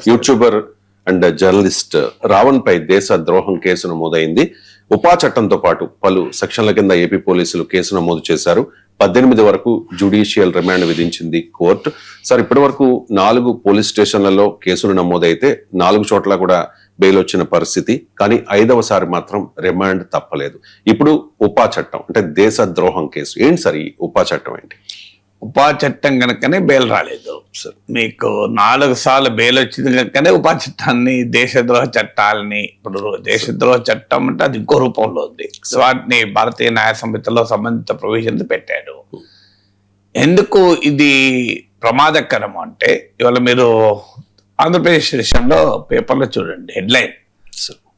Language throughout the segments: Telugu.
యూట్యూబర్ అండ్ జర్నలిస్ట్ రావణ్ పై దేశ ద్రోహం కేసు నమోదైంది. ఉపా చట్టంతో పాటు పలు సెక్షన్ల కింద ఏపీ పోలీసులు కేసు నమోదు చేశారు. 18 వరకు జ్యుడిషియల్ రిమాండ్ విధించింది కోర్టు. సార్, ఇప్పటి వరకు 4 పోలీస్ స్టేషన్లలో కేసులు నమోదైతే 4 చోట్ల కూడా బెయిల్ వచ్చిన పరిస్థితి. కానీ 5వసారి మాత్రం రిమాండ్ తప్పలేదు. ఇప్పుడు ఉపా చట్టం అంటే దేశ ద్రోహం కేసు ఏంటి సార్? ఈ ఉపా చట్టం ఏంటి? ఉపా చట్టం కనుకనే బెయిల్ రాలేదు. మీకు 4 సార్లు బెయిల్ వచ్చింది కనుకనే ఉపా చట్టాన్ని దేశద్రోహ చట్టాలని, ఇప్పుడు దేశద్రోహ చట్టం అంటే అది ఇంకో రూపంలో ఉంది. వాటిని భారతీయ న్యాయ సంహితలో సంబంధిత ప్రొవిజన్స్ పెట్టాడు. ఎందుకు ఇది ప్రమాదకరం అంటే, ఇవాళ మీరు ఆంధ్రప్రదేశ్ విషయంలో పేపర్లో చూడండి, హెడ్లైన్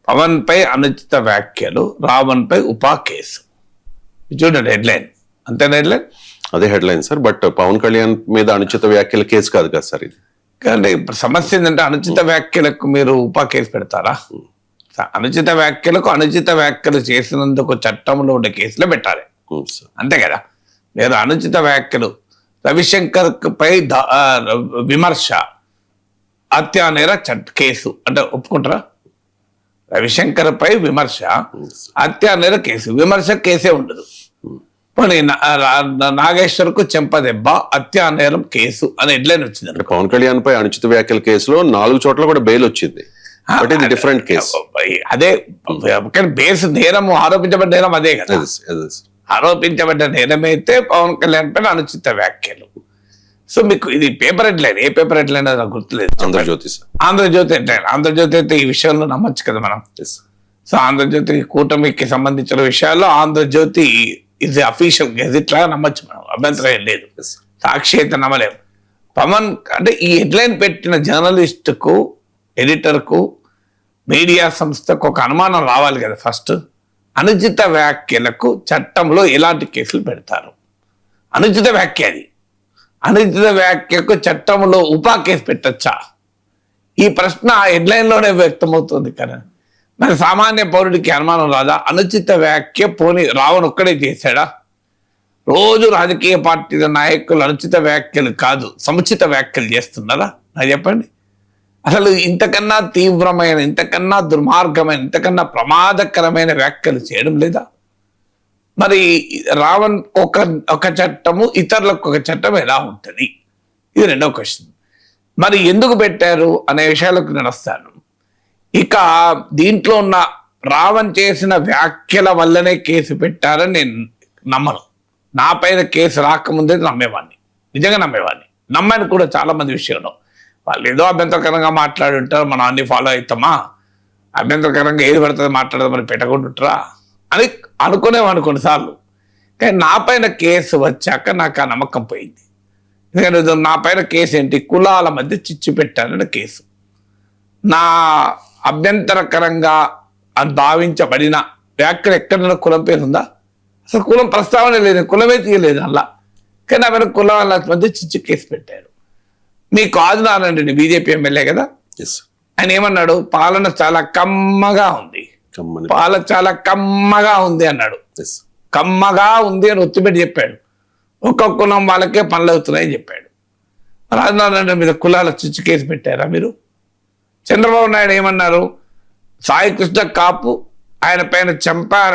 పవన్ పై అనుచిత వ్యాఖ్యలు, రావణ్ పై ఉపా కేసు. చూడండి హెడ్లైన్, అంతేనా హెడ్లైన్? అదే headline sir. But Pawan Kalyan మీద అనుచిత వ్యాఖ్యల కేసు కాదు కదా సార్ ఇది. కానీ ఇప్పుడు సమస్య ఏంటంటే, అనుచిత వ్యాఖ్యలకు మీరు ఉపా కేసు పెడతారా? అనుచిత వ్యాఖ్యలు చేసినందుకు చట్టంలో ఉండే కేసులో పెట్టాలి, అంతే కదా. మీరు అనుచిత వ్యాఖ్యలు, రవిశంకర్ పై విమర్శ హత్యానేర కేసు అంటే ఒప్పుకుంటారా? రవిశంకర్ పై విమర్శ హత్యానేర కేసు, విమర్శ కేసే ఉండదు. నాగేశ్వర్ చెంపదెబ్బ హత్యానేరం కేసు అనే హెడ్లైన్ వచ్చింది. పవన్ కళ్యాణ్ పై అనుచిత వ్యాఖ్యల కేసులో 4 చోట్ల కూడా బెయిల్ వచ్చింది. Different case. అదే బేస్ నేరం, ఆరోపించబడ్డ నేరం అదే కదా. ఆరోపించబడ్డ నేరం అయితే పవన్ కళ్యాణ్ పైన అనుచిత వ్యాఖ్యలు. సో మీకు ఇది పేపర్ హెడ్లైన్, ఏ పేపర్ హెడ్లైన్ నాకు గుర్తులేదు. ఆంధ్రజ్యోతి హెడ్లైన్. ఆంధ్రజ్యోతి అయితే ఈ విషయంలో నమ్మచ్చు కదా మనం. సో ఆంధ్రజ్యోతి కూటమికి సంబంధించిన విషయాల్లో ఆంధ్రజ్యోతి ఇది అఫీషియల్ గెజిట్ లాగా నమ్మచ్చు మనం, అభ్యంతరం లేదు. సాక్షి అయితే నమ్మలేము. పవన్ అంటే ఈ హెడ్లైన్ పెట్టిన జర్నలిస్టుకు, ఎడిటర్కు, మీడియా సంస్థకు ఒక అనుమానం రావాలి కదా. ఫస్ట్, అనుచిత వ్యాఖ్యలకు చట్టంలో ఎలాంటి కేసులు పెడతారు? అనుచిత వ్యాఖ్య, అది అనుచిత వ్యాఖ్యకు చట్టంలో ఉపా కేసు పెట్టచ్చా? ఈ ప్రశ్న హెడ్లైన్లోనే వ్యక్తమవుతుంది కదా. మరి సామాన్య పౌరుడికి అనుమానం రాదా? అనుచిత వ్యాఖ్య పోనీ రావణ్ ఒక్కడే చేశాడా? రోజు రాజకీయ పార్టీల నాయకులు అనుచిత వ్యాఖ్యలు కాదు, సముచిత వ్యాఖ్యలు చేస్తున్నారా? నాకు చెప్పండి. అసలు ఇంతకన్నా తీవ్రమైన, ఇంతకన్నా దుర్మార్గమైన, ఇంతకన్నా ప్రమాదకరమైన వ్యాఖ్యలు చేయడం లేదా? మరి రావణ్ ఒక చట్టము, ఇతరులకు ఒక చట్టం ఎలా ఉంటుంది? ఇది రెండో క్వశ్చన్. మరి ఎందుకు పెట్టారు అనే విషయాలకు నేను వస్తాను. ఇక దీంట్లో ఉన్న రావణ్ చేసిన వ్యాఖ్యల వల్లనే కేసు పెట్టారని నేను నమ్మను. నా పైన కేసు రాకముందే నమ్మేవాడిని, నిజంగా నమ్మేవాడిని. నమ్మని కూడా చాలా మంది విషయంలో. వాళ్ళు ఏదో అభ్యంతరకరంగా మాట్లాడి ఉంటారు, మనం అన్ని ఫాలో అవుతామా? అభ్యంతరకరంగా ఏది పడుతుంది మాట్లాడదాం, మరి పెట్టకుంటుంటారా అని అనుకునేవాడిని కొన్నిసార్లు. కానీ నా పైన కేసు వచ్చాక నాకు ఆ నమ్మకం పోయింది. ఎందుకంటే నా పైన కేసు ఏంటి? కులాల మధ్య చిచ్చు పెట్టారని కేసు. నా అభ్యంతరకరంగా అని భావించబడిన వ్యాఖ్యలు ఎక్కడైనా కులం పేరు ఉందా? అసలు కులం ప్రస్తావన లేదు, కులమే తీయలేదు అలా. కానీ ఆమె కులాల మధ్య చిచ్చు కేసు పెట్టారు. మీకు ఆదినారాయణ బీజేపీ ఎమ్మెల్యే కదా, ఆయన ఏమన్నాడు? పాలన చాలా కమ్మగా ఉంది, పాలన చాలా కమ్మగా ఉంది అన్నాడు. కమ్మగా ఉంది అని ఒత్తిపెట్టి చెప్పాడు. ఒక్కొక్క కులం వాళ్ళకే పనులు అవుతున్నాయని చెప్పాడు. ఆదినారాయణ మీద కులాల చిచ్చు కేసు పెట్టారా మీరు? చంద్రబాబు నాయుడు ఏమన్నారు? సాయి కృష్ణ కాపు, ఆయన పైన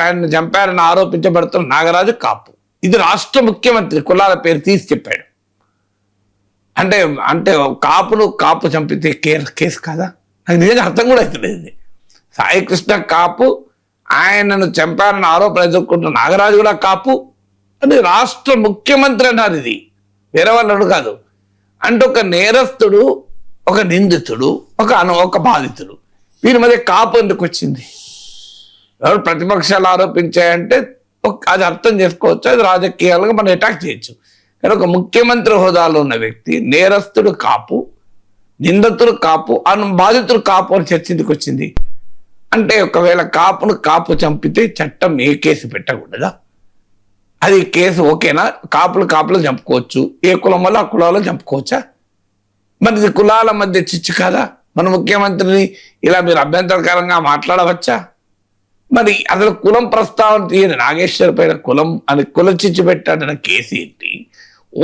ఆయన చంపారని ఆరోపించబడుతున్న నాగరాజు కాపు. ఇది రాష్ట్ర ముఖ్యమంత్రి కులాల పేరు తీసి చెప్పాడు. అంటే అంటే కాపు చంపితే కేసు కాదా? నాకు నిజంగా అర్థం కూడా అవుతుంది. సాయి కృష్ణ కాపు, ఆయనను చంపారని ఆరోపణ ఎదుర్కొంటున్న నాగరాజు కూడా కాపు అని రాష్ట్ర ముఖ్యమంత్రి అన్నారు. ఇది వేరే వాళ్ళు కాదు. అంటే ఒక నేరస్తుడు, ఒక నిందితుడు, ఒక బాధితుడు, వీరి మధ్య కాపు ఎందుకు వచ్చింది? ఎవరు ప్రతిపక్షాలు ఆరోపించాయంటే అది అర్థం చేసుకోవచ్చు, అది రాజకీయాలుగా మనం అటాక్ చేయొచ్చు. కానీ ఒక ముఖ్యమంత్రి హోదాలో ఉన్న వ్యక్తి నేరస్తుడు కాపు, నిందితుడు కాపు, బాధితుడు కాపు అని చర్చ ఎందుకు వచ్చింది? అంటే ఒకవేళ కాపు చంపితే చట్టం ఏ కేసు పెట్టకూడదా? అది కేసు ఓకేనా? కాపులు చంపుకోవచ్చు, ఏ కులం వల్ల ఆ కులాల్లో చంపుకోవచ్చా? మరి ఇది కులాల మధ్య చిచ్చు కాదా? మన ముఖ్యమంత్రిని ఇలా మీరు అభ్యంతరకరంగా మాట్లాడవచ్చా? మరి అసలు కులం ప్రస్తావన తీయని నాగేశ్వర్ పైన కులం అని కుల చిచ్చు పెట్టాడన్న కేసు ఏంటి?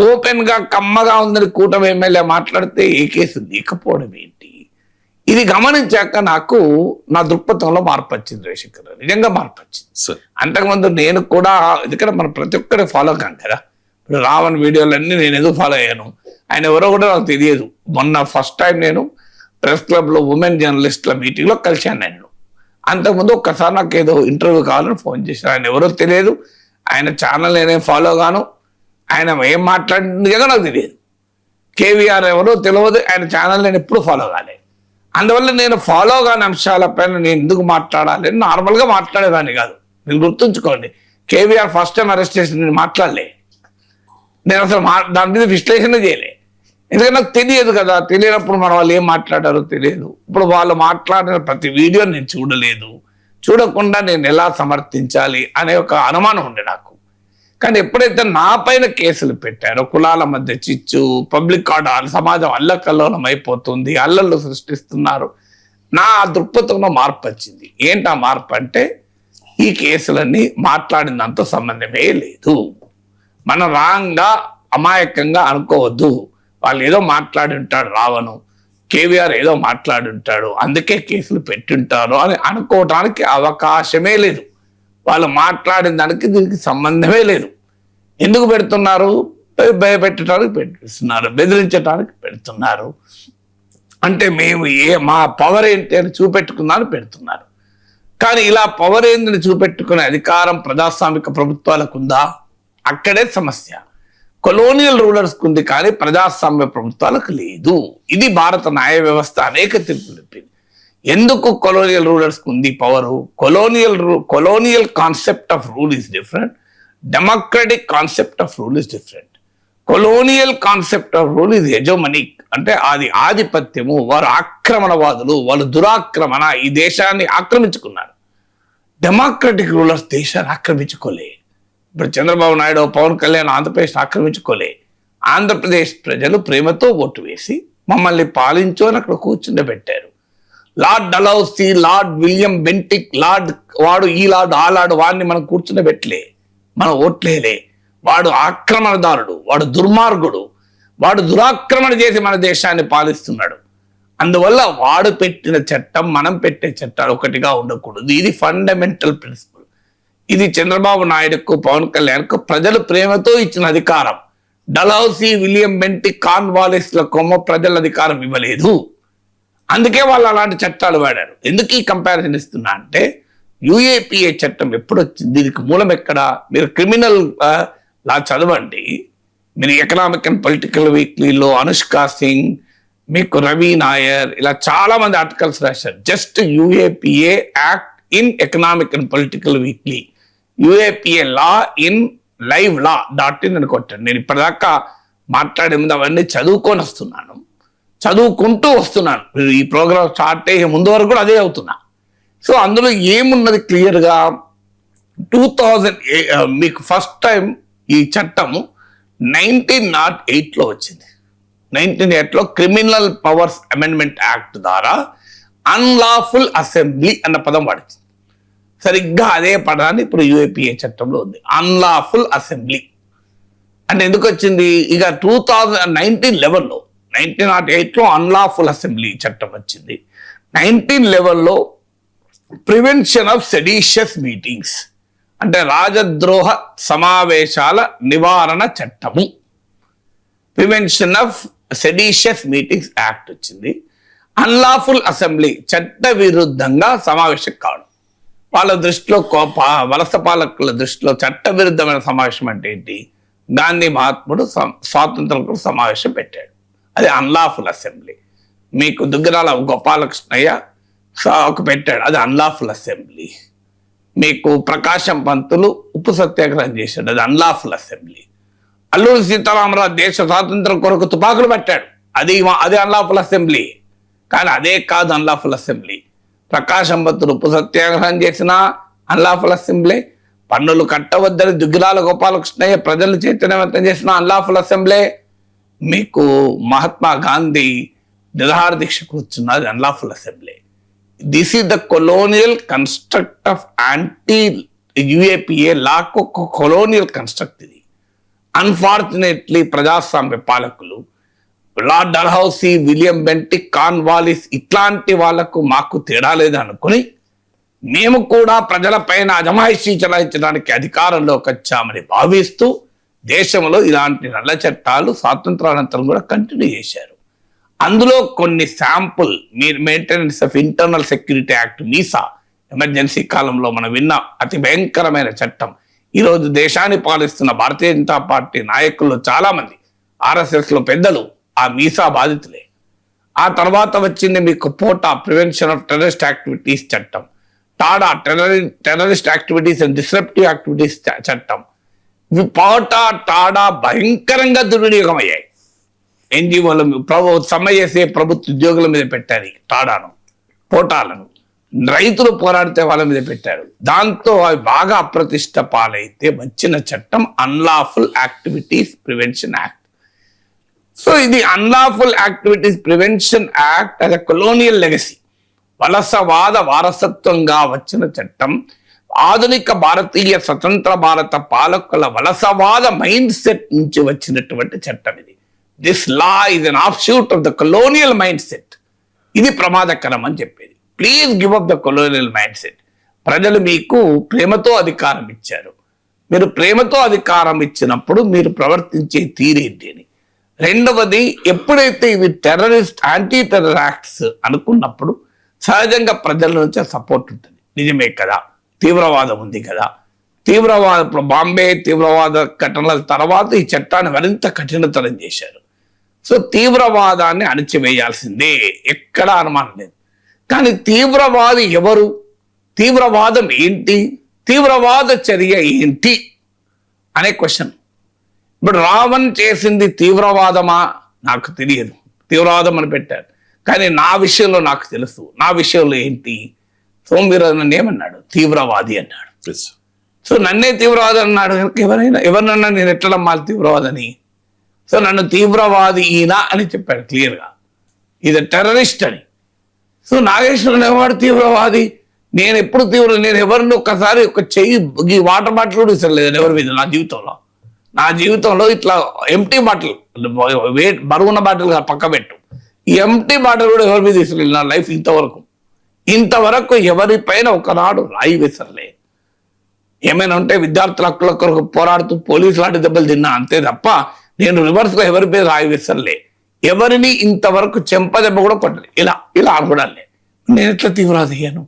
ఓపెన్ గా కమ్మగా ఉందని కూటమి ఎమ్మెల్యే మాట్లాడితే ఏ కేసు లేకపోవడం ఏంటి? ఇది గమనించాక నాకు నా దృక్పథంలో మార్పు వచ్చింది రేషికర్, నిజంగా మార్పు వచ్చింది. సార్ అంతకుముందు నేను కూడా, ఎందుకంటే మనం ప్రతి ఒక్కరి ఫాలో కాం కదా. ఇప్పుడు రావణ్ వీడియోలన్నీ నేను ఎందుకు ఫాలో అయ్యాను, ఆయన ఎవరో కూడా నాకు తెలియదు. మొన్న ఫస్ట్ టైం నేను ప్రెస్ క్లబ్లో ఉమెన్ జర్నలిస్టుల మీటింగ్లో కలిశాను నేను. అంతకుముందు ఒక్కసారి నాకు ఏదో ఇంటర్వ్యూ కావాలని ఫోన్ చేశాను. ఆయన ఎవరో తెలియదు, ఆయన ఛానల్ నేనేం ఫాలో గాను, ఆయన ఏం మాట్లాడినగా నాకు తెలియదు. కేవీఆర్ ఎవరో తెలియదు, ఆయన ఛానల్ నేను ఎప్పుడు ఫాలో కాలేదు. అందువల్ల నేను ఫాలో కాని అంశాలపైన నేను ఎందుకు మాట్లాడాలి, నార్మల్గా మాట్లాడేదాన్ని కాదు. మీరు గుర్తుంచుకోండి, కేవీఆర్ ఫస్ట్ టైం అరెస్ట్ చేసి నేను మాట్లాడలే, నేను అసలు దాని మీద విశ్లేషణ చేయలే. ఎందుకంటే నాకు తెలియదు కదా, తెలియనప్పుడు మన వాళ్ళు ఏం మాట్లాడారో తెలియదు. ఇప్పుడు వాళ్ళు మాట్లాడిన ప్రతి వీడియో నేను చూడలేదు, చూడకుండా నేను ఎలా సమర్థించాలి అనే ఒక అనుమానం ఉండే నాకు. కానీ ఎప్పుడైతే నా పైన కేసులు పెట్టారో, కులాల మధ్య చిచ్చు, పబ్లిక్ ఆర్డర్, సమాజం అల్లకల్లోలం అయిపోతుంది, అల్లర్లు సృష్టిస్తున్నారు, నా దృక్పథంలో మార్పు వచ్చింది. ఏంటి ఆ మార్పు అంటే, ఈ కేసులన్నీ మాట్లాడిన దాంతో సంబంధమే లేదు. మనం రాంగా అమాయకంగా అనుకోవద్దు. వాళ్ళు ఏదో మాట్లాడి ఉంటాడు, రావణు కేవీఆర్ ఏదో మాట్లాడి ఉంటాడు, అందుకే కేసులు పెట్టుంటారు అని అనుకోవటానికి అవకాశమే లేదు. వాళ్ళు మాట్లాడిన దానికి దీనికి సంబంధమే లేదు. ఎందుకు పెడుతున్నారు? భయపెట్టడానికి పెడుతున్నారు, బెదిరించడానికి పెడుతున్నారు. అంటే మేము మా పవర్ ఏంటి అని చూపెట్టుకుందామని పెడుతున్నారు. కానీ ఇలా పవర్ ఏందని చూపెట్టుకునే అధికారం ప్రజాస్వామిక ప్రభుత్వాలకు ఉందా? అక్కడే సమస్య. కొలోనియల్ రూలర్స్కి ఉంది, కానీ ప్రజాస్వామ్య ప్రభుత్వాలకు లేదు. ఇది భారత న్యాయ వ్యవస్థ అనేక తీర్పులు చెప్పింది. ఎందుకు కొలోనియల్ రూలర్స్కి ఉంది power? Colonial concept of rule is different, democratic concept of rule is different. Colonial concept of rule ఇది హెజోమనిక్, అంటే అది ఆధిపత్యము. వారు ఆక్రమణవాదులు, వాళ్ళు దురాక్రమణ, ఈ దేశాన్ని ఆక్రమించుకున్నారు. డెమోక్రటిక్ రూలర్స్ దేశాన్ని ఆక్రమించుకోలే. ఇప్పుడు చంద్రబాబు నాయుడు, పవన్ కళ్యాణ్ ఆంధ్రప్రదేశ్ ఆక్రమించుకోలే. ఆంధ్రప్రదేశ్ ప్రజలు ప్రేమతో ఓటు వేసి మమ్మల్ని పాలించు అని అక్కడ కూర్చుండబెట్టారు. Lord Dalhousie, Lord William Bentinck, వాడు ఈ లార్డు ఆ లార్డు, వాడిని మనం కూర్చుండబెట్టలే, మనం ఓట్లేలే. వాడు ఆక్రమణదారుడు, వాడు దుర్మార్గుడు, వాడు దురాక్రమణ చేసి మన దేశాన్ని పాలిస్తున్నాడు. అందువల్ల వాడు పెట్టిన చట్టం, మనం పెట్టే చట్టాలు ఒకటిగా ఉండకూడదు. ఇది ఫండమెంటల్ ప్రిన్సిపల్. ఇది చంద్రబాబు నాయుడుకు, పవన్ కళ్యాణ్కు ప్రజలు ప్రేమతో ఇచ్చిన అధికారం. డలౌసీ, విలియం బెంటిక్, కార్న్వాలిస్లకేమో ప్రజల అధికారం ఇవ్వలేదు. అందుకే వాళ్ళు అలాంటి చట్టాలు వాడారు. ఎందుకు ఈ కంపారిజన్ ఇస్తున్నా అంటే, యుఏపిఏ చట్టం ఎప్పుడు వచ్చింది, దీనికి మూలం ఎక్కడ? మీరు క్రిమినల్ లా చదవండి. మీరు ఎకనామిక్ అండ్ పొలిటికల్ వీక్లీలో అనుష్క సింగ్, మీకు రవి నాయర్, ఇలా చాలా మంది ఆర్టికల్స్ రాశారు. Just UAPA act in Economic and Political Weekly, UAPA law in live.law.in అని కొట్టండి. నేను ఇప్పటిదాకా మాట్లాడే ముందు అవన్నీ చదువుకుంటూ వస్తున్నాను. ఈ ప్రోగ్రామ్ స్టార్ట్ అయ్యే ముందు వరకు కూడా అదే అవుతున్నా. సో అందులో ఏమున్నది క్లియర్గా, 2008 మీకు ఫస్ట్ టైం ఈ చట్టము 1908లో వచ్చింది. 1908లో క్రిమినల్ పవర్స్ అమెండ్మెంట్ యాక్ట్ ద్వారా అన్లాఫుల్ అసెంబ్లీ అన్న పదం వాడింది. సరిగ్గా అదే పదాన్ని ఇప్పుడు యుఏపిఏ చట్టంలో ఉంది, అన్లాఫుల్ అసెంబ్లీ. అంటే ఎందుకు వచ్చింది? ఇక 1911లో 1908లో అన్లాఫుల్ అసెంబ్లీ చట్టం వచ్చింది. 1911లో ప్రివెన్షన్ ఆఫ్ సెడిషియస్ మీటింగ్స్, అంటే రాజద్రోహ సమావేశాల నివారణ చట్టము, ప్రివెన్షన్ ఆఫ్ సెడిషియస్ మీటింగ్స్ యాక్ట్ వచ్చింది. అన్లాఫుల్ అసెంబ్లీ, చట్ట విరుద్ధంగా సమావేశం కావడం. వాళ్ళ దృష్టిలో, వలస పాలకుల దృష్టిలో చట్ట విరుద్ధమైన సమావేశం అంటే ఏంటి? గాంధీ మహాత్ముడు స్వాతంత్రం కోసం సమావేశం పెట్టాడు, అది అన్లాఫుల్ అసెంబ్లీ. మీకు దుగ్గరాల గోపాలకృష్ణయ్య ఒక పెట్టాడు, అది అన్లాఫుల్ అసెంబ్లీ. మీకు ప్రకాశం పంతులు ఉప్పు సత్యాగ్రహం చేశాడు, అది అన్లాఫుల్ అసెంబ్లీ. అల్లూరి సీతారామరాజు దేశ స్వాతంత్రం కొరకు తుపాకులు పెట్టాడు, అది అన్లాఫుల్ అసెంబ్లీ. కానీ అదే కాదు అన్లాఫుల్ అసెంబ్లీ. ప్రకాశం పంతులు ఉప్పు సత్యాగ్రహం చేసిన అన్లాఫుల్ అసెంబ్లీ. పన్నులు కట్టవద్దని దుగ్గిరాల గోపాలకృష్ణయ్య ప్రజలు చైతన్యవంతం చేసిన అన్లాఫుల్ అసెంబ్లీ. మీకు మహాత్మా గాంధీ నిరాహార దీక్ష కూర్చున్నది unlawful assembly. This is the colonial construct of anti UAPA లాకు ఒక కొలోనియల్ కన్స్ట్రక్ట్ ఇది. అన్ఫార్చునేట్లీ ప్రజాస్వామ్య పాలకులు Lord Dalhousie, William Bentinck, Cornwallis ఇట్లాంటి వాళ్లకు మాకు తేడా లేదనుకుని మేము కూడా ప్రజలపైన అజమాయిషీ చలాయించడానికి అధికారంలోకి వచ్చామని భావిస్తూ దేశంలో ఇలాంటి నల్ల చట్టాలు స్వాతంత్రానంతరం కూడా కంటిన్యూ చేశారు. అందులో కొన్ని sample maintenance of internal security act, MISA, emergency కాలంలో మనం విన్న అతి భయంకరమైన చట్టం. ఈరోజు దేశాన్ని పాలిస్తున్న భారతీయ జనతా పార్టీ నాయకుల్లో చాలా మంది, ఆర్ఎస్ఎస్ లో పెద్దలు ఆ మీసా బాధితులే. ఆ తర్వాత వచ్చింది మీకు పోటా, ప్రివెన్షన్ ఆఫ్ టెర్రరిస్ట్ యాక్టివిటీస్ చట్టం, Tada, terrorist activities and disruptive activities చట్టం. పోటా, టాడా భయంకరంగా దుర్వినియోగం అయ్యాయి. ఎన్జిఓల సమ్మె చేసే ప్రభుత్వ ఉద్యోగుల మీద పెట్టారు టాడాను, పోటాలను. రైతులు పోరాడితే వాళ్ళ మీద పెట్టారు. దాంతో అవి బాగా అప్రతిష్ట పాలైతే వచ్చిన చట్టం unlawful activities prevention act. So ఇది అన్లాఫుల్ యాక్టివిటీస్ ప్రివెన్షన్ యాక్ట్ అది కొలోనియల్ లెగసీ, వలసవాద వారసత్వంగా వచ్చిన చట్టం. ఆధునిక భారతీయ స్వతంత్ర భారత పాలకుల వలసవాద మైండ్ సెట్ నుంచి వచ్చినటువంటి చట్టం ఇది. This law is an offshoot of the colonial mind set. ఇది ప్రమాదకరం అని చెప్పేది. Please give up the colonial mind set. ప్రజలు మీకు ప్రేమతో అధికారం ఇచ్చారు. మీరు ప్రేమతో అధికారం ఇచ్చినప్పుడు మీరు ప్రవర్తించే తీరేంటి అని. రెండవది, ఎప్పుడైతే ఇవి టెర్రరిస్ట్, యాంటీ టెర్రర్ యాక్ట్స్ అనుకున్నప్పుడు సహజంగా ప్రజల నుంచి సపోర్ట్ ఉంటుంది. నిజమే కదా, తీవ్రవాదం ఉంది కదా. బాంబే తీవ్రవాద ఘటనల తర్వాత ఈ చట్టాన్ని మరింత కఠినతరం చేశారు. సో తీవ్రవాదాన్ని అణిచివేయాల్సిందే, ఎక్కడా అనుమానం లేదు. కానీ తీవ్రవాది ఎవరు, తీవ్రవాదం ఏంటి, తీవ్రవాద చర్య ఏంటి అనే క్వశ్చన్. ఇప్పుడు రావణ్ చేసింది తీవ్రవాదమా నాకు తెలియదు, తీవ్రవాదం అని పెట్టారు. కానీ నా విషయంలో నాకు తెలుసు. నా విషయంలో ఏంటి, సోమవీరరాజు నన్ను ఏమన్నాడు, తీవ్రవాది అన్నాడు. సో నన్నే తీవ్రవాది అన్నాడు. ఎవరినన్నా నేను ఎట్లా నమ్మాలి తీవ్రవాదని? సో నన్ను తీవ్రవాది ఈయన అని చెప్పాడు క్లియర్గా, ఇది టెర్రరిస్ట్ అని. సో నాగేశ్వరరావు ఎవరు తీవ్రవాది? నేను ఎప్పుడు నేను ఎవరిని ఒక్కసారి ఒక చెయ్యి వాటర్ బాటిల్ కూడా ఇస్తలేదు ఎవరి మీద నా జీవితంలో ఇట్లా ఎంటీ బాటిల్, బరువున్న బాటిల్ పక్క పెట్టు, ఈ ఎంటీ బాటిల్ కూడా ఎవరి మీద ఇస్తలేదు నా లైఫ్ ఇంతవరకు ఎవరిపైన ఒకనాడు రాయి విసరలే. ఏమైనా ఉంటే విద్యార్థుల హక్కుల కొరకు పోరాడుతూ పోలీసు లాంటి దెబ్బలు తిన్నా అంతే తప్ప నేను రివర్స్ గా ఎవరిపై రాయి విసరలే. ఎవరిని ఇంతవరకు చెంపదెబ్బ కూడా కొట్టలే. ఇలా ఆడకూడాలే. నేను ఎట్లా తీవ్రవాది అయ్యాను?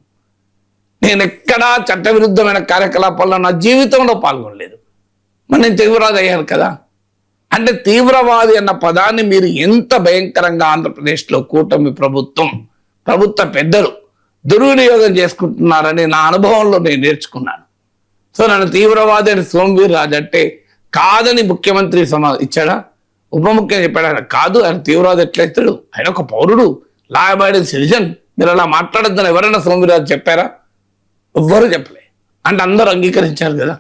నేను ఎక్కడా చట్టవిరుద్ధమైన కార్యకలాపాల్లో నా జీవితంలో పాల్గొనలేదు. మరి నేను తీవ్రవాది అయ్యాను కదా. అంటే తీవ్రవాది అన్న పదాన్ని మీరు ఎంత భయంకరంగా ఆంధ్రప్రదేశ్లో కూటమి ప్రభుత్వ పెద్దలు దుర్వినియోగం చేసుకుంటున్నారని నా అనుభవంలో నేను నేర్చుకున్నాను. సో నన్ను తీవ్రవాది అని సోమవీర్రాజు అంటే కాదని ముఖ్యమంత్రి ఇచ్చాడా? ఉప ముఖ్యమంత్రి చెప్పాడు ఆయన కాదు, ఆయన తీవ్రవాది ఎట్లా ఇస్తాడు? ఆయన ఒక పౌరుడు, లా అబైడింగ్ సిటిజన్. మీరు అలా మాట్లాడద్దని ఎవరైనా సోమవీర్రాజు చెప్పారా? ఎవ్వరూ చెప్పలే. అంటే అందరూ అంగీకరించారు కదా.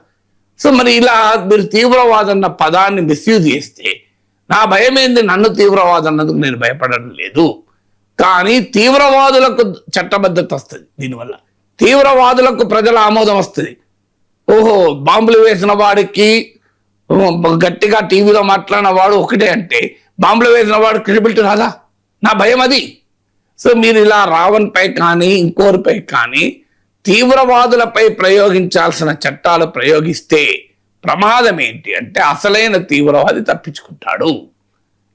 సో మరి ఇలా మీరు తీవ్రవాదం అన్న పదాన్ని మిస్యూజ్ చేస్తే నా భయం ఏంది, నన్ను తీవ్రవాదం అన్నందుకు నేను భయపడడం లేదు. కానీ తీవ్రవాదులకు చట్టబద్ధత వస్తుంది, దీనివల్ల తీవ్రవాదులకు ప్రజల ఆమోదం వస్తుంది. ఓహో, బాంబులు వేసిన వాడికి గట్టిగా టీవీలో మాట్లాడిన వాడు ఒకటే అంటే బాంబులు వేసిన వాడు క్రెడిబిలిటీ రాదా? నా భయం అది. సో మీరు ఇలా రావణ్ పై కానీ ఇంకోరిపై కానీ తీవ్రవాదులపై ప్రయోగించాల్సిన చట్టాలు ప్రయోగిస్తే ప్రమాదం ఏంటి అంటే అసలైన తీవ్రవాది తప్పించుకుంటాడు.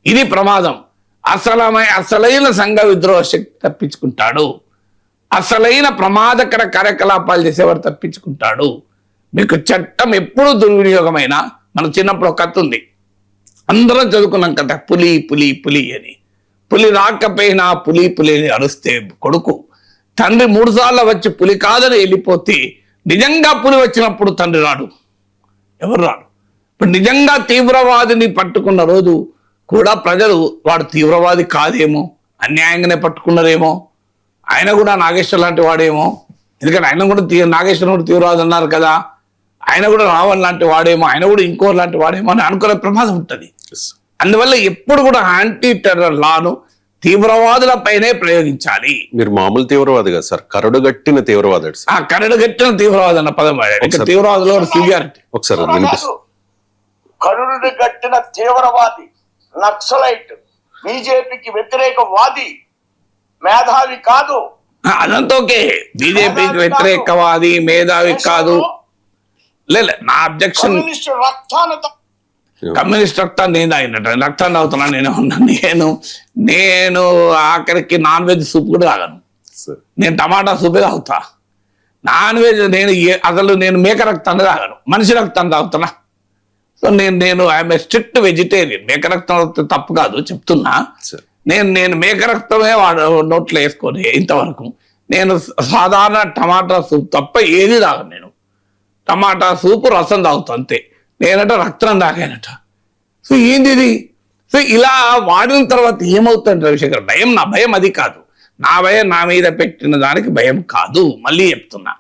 ఇది ప్రమాదం. అసలైన సంఘ విద్రోహ శక్తి తప్పించుకుంటాడు. అసలైన ప్రమాదకర కార్యకలాపాలు చేసేవాడు తప్పించుకుంటాడు. మీకు చట్టం ఎప్పుడు దుర్వినియోగమైన, మన చిన్నప్పుడు ఒక కథ ఉంది, అందరం చదువుకున్నాం కదా, పులి పులి పులి అని. పులి రాకపోయినా పులి పులి అని అరుస్తే కొడుకు, తండ్రి 3 సార్లు వచ్చి పులి కాదని వెళ్ళిపోతే నిజంగా పులి వచ్చినప్పుడు తండ్రి రాడు, ఎవరు రాడు. ఇప్పుడు నిజంగా తీవ్రవాదిని పట్టుకున్న రోజు కూడా ప్రజలు వాడు తీవ్రవాది కాదేమో, అన్యాయంగానే పట్టుకున్నారేమో, ఆయన కూడా నాగేశ్వర్ లాంటి వాడేమో, ఎందుకంటే ఆయన కూడా నాగేశ్వరం కూడా తీవ్రవాది అన్నారు కదా, ఆయన కూడా రావణ్ లాంటి వాడేమో, ఆయన కూడా ఇంకోరు లాంటి వాడేమో అని అనుకునే ప్రమాదం ఉంటుంది. అందువల్ల ఎప్పుడు కూడా యాంటీ టెర్రర్ లాను తీవ్రవాదులపైనే ప్రయోగించాలి. మీరు మామూలు తీవ్రవాది కదా సార్, కరడుగట్టిన తీవ్రవాది. కరడుగట్టిన తీవ్రవాది అన్న పదం వాడాడు. తీవ్రవాదులో సివియారిటీ ఒకసారి కరుడు గట్టిన తీవ్రవాది, నక్సలైట్, బీజేపీకి వ్యతిరేకవాది, మేధావి కాదు. అదంతా ఓకే, బీజేపీకి వ్యతిరేకవాది మేధావి కాదు, లేదు నా అబ్జెక్షన్. కమ్యూనిస్ట్ రక్తాన్ని కమ్యూనిస్ట్ రక్తాన్ని నేను తాగినట్టు రక్తాన్ని తాగుతున్నా నేను ఆఖరికి నాన్ వెజ్ సూప్ కూడా తాగను. నేను టమాటా సూపే తాగుతా. నాన్ వెజ్ అసలు నేను మేక రక్తాన్ని తాగను, మనిషి రక్తాన్ని తాగుతున్నా. సో నేను ఐఎమ్ ఏ స్ట్రిక్ట్ వెజిటేరియన్. మేక రక్తం తప్పు కాదు చెప్తున్నా. నేను మేక రక్తమే నోట్లో వేసుకొని ఇంతవరకు నేను సాధారణ టమాటా సూప్ తప్ప ఏది తాగను. నేను టమాటా సూపు రసం తాగుతా అంతే. నేనట రక్తం తాగానట. సో ఏంది ఇది? సో ఇలా వాడిన తర్వాత ఏమవుతుంది రవిశంకర్? భయం, నా భయం అది కాదు. నా భయం నా మీద పెట్టిన దానికి భయం కాదు. మళ్ళీ చెప్తున్నా,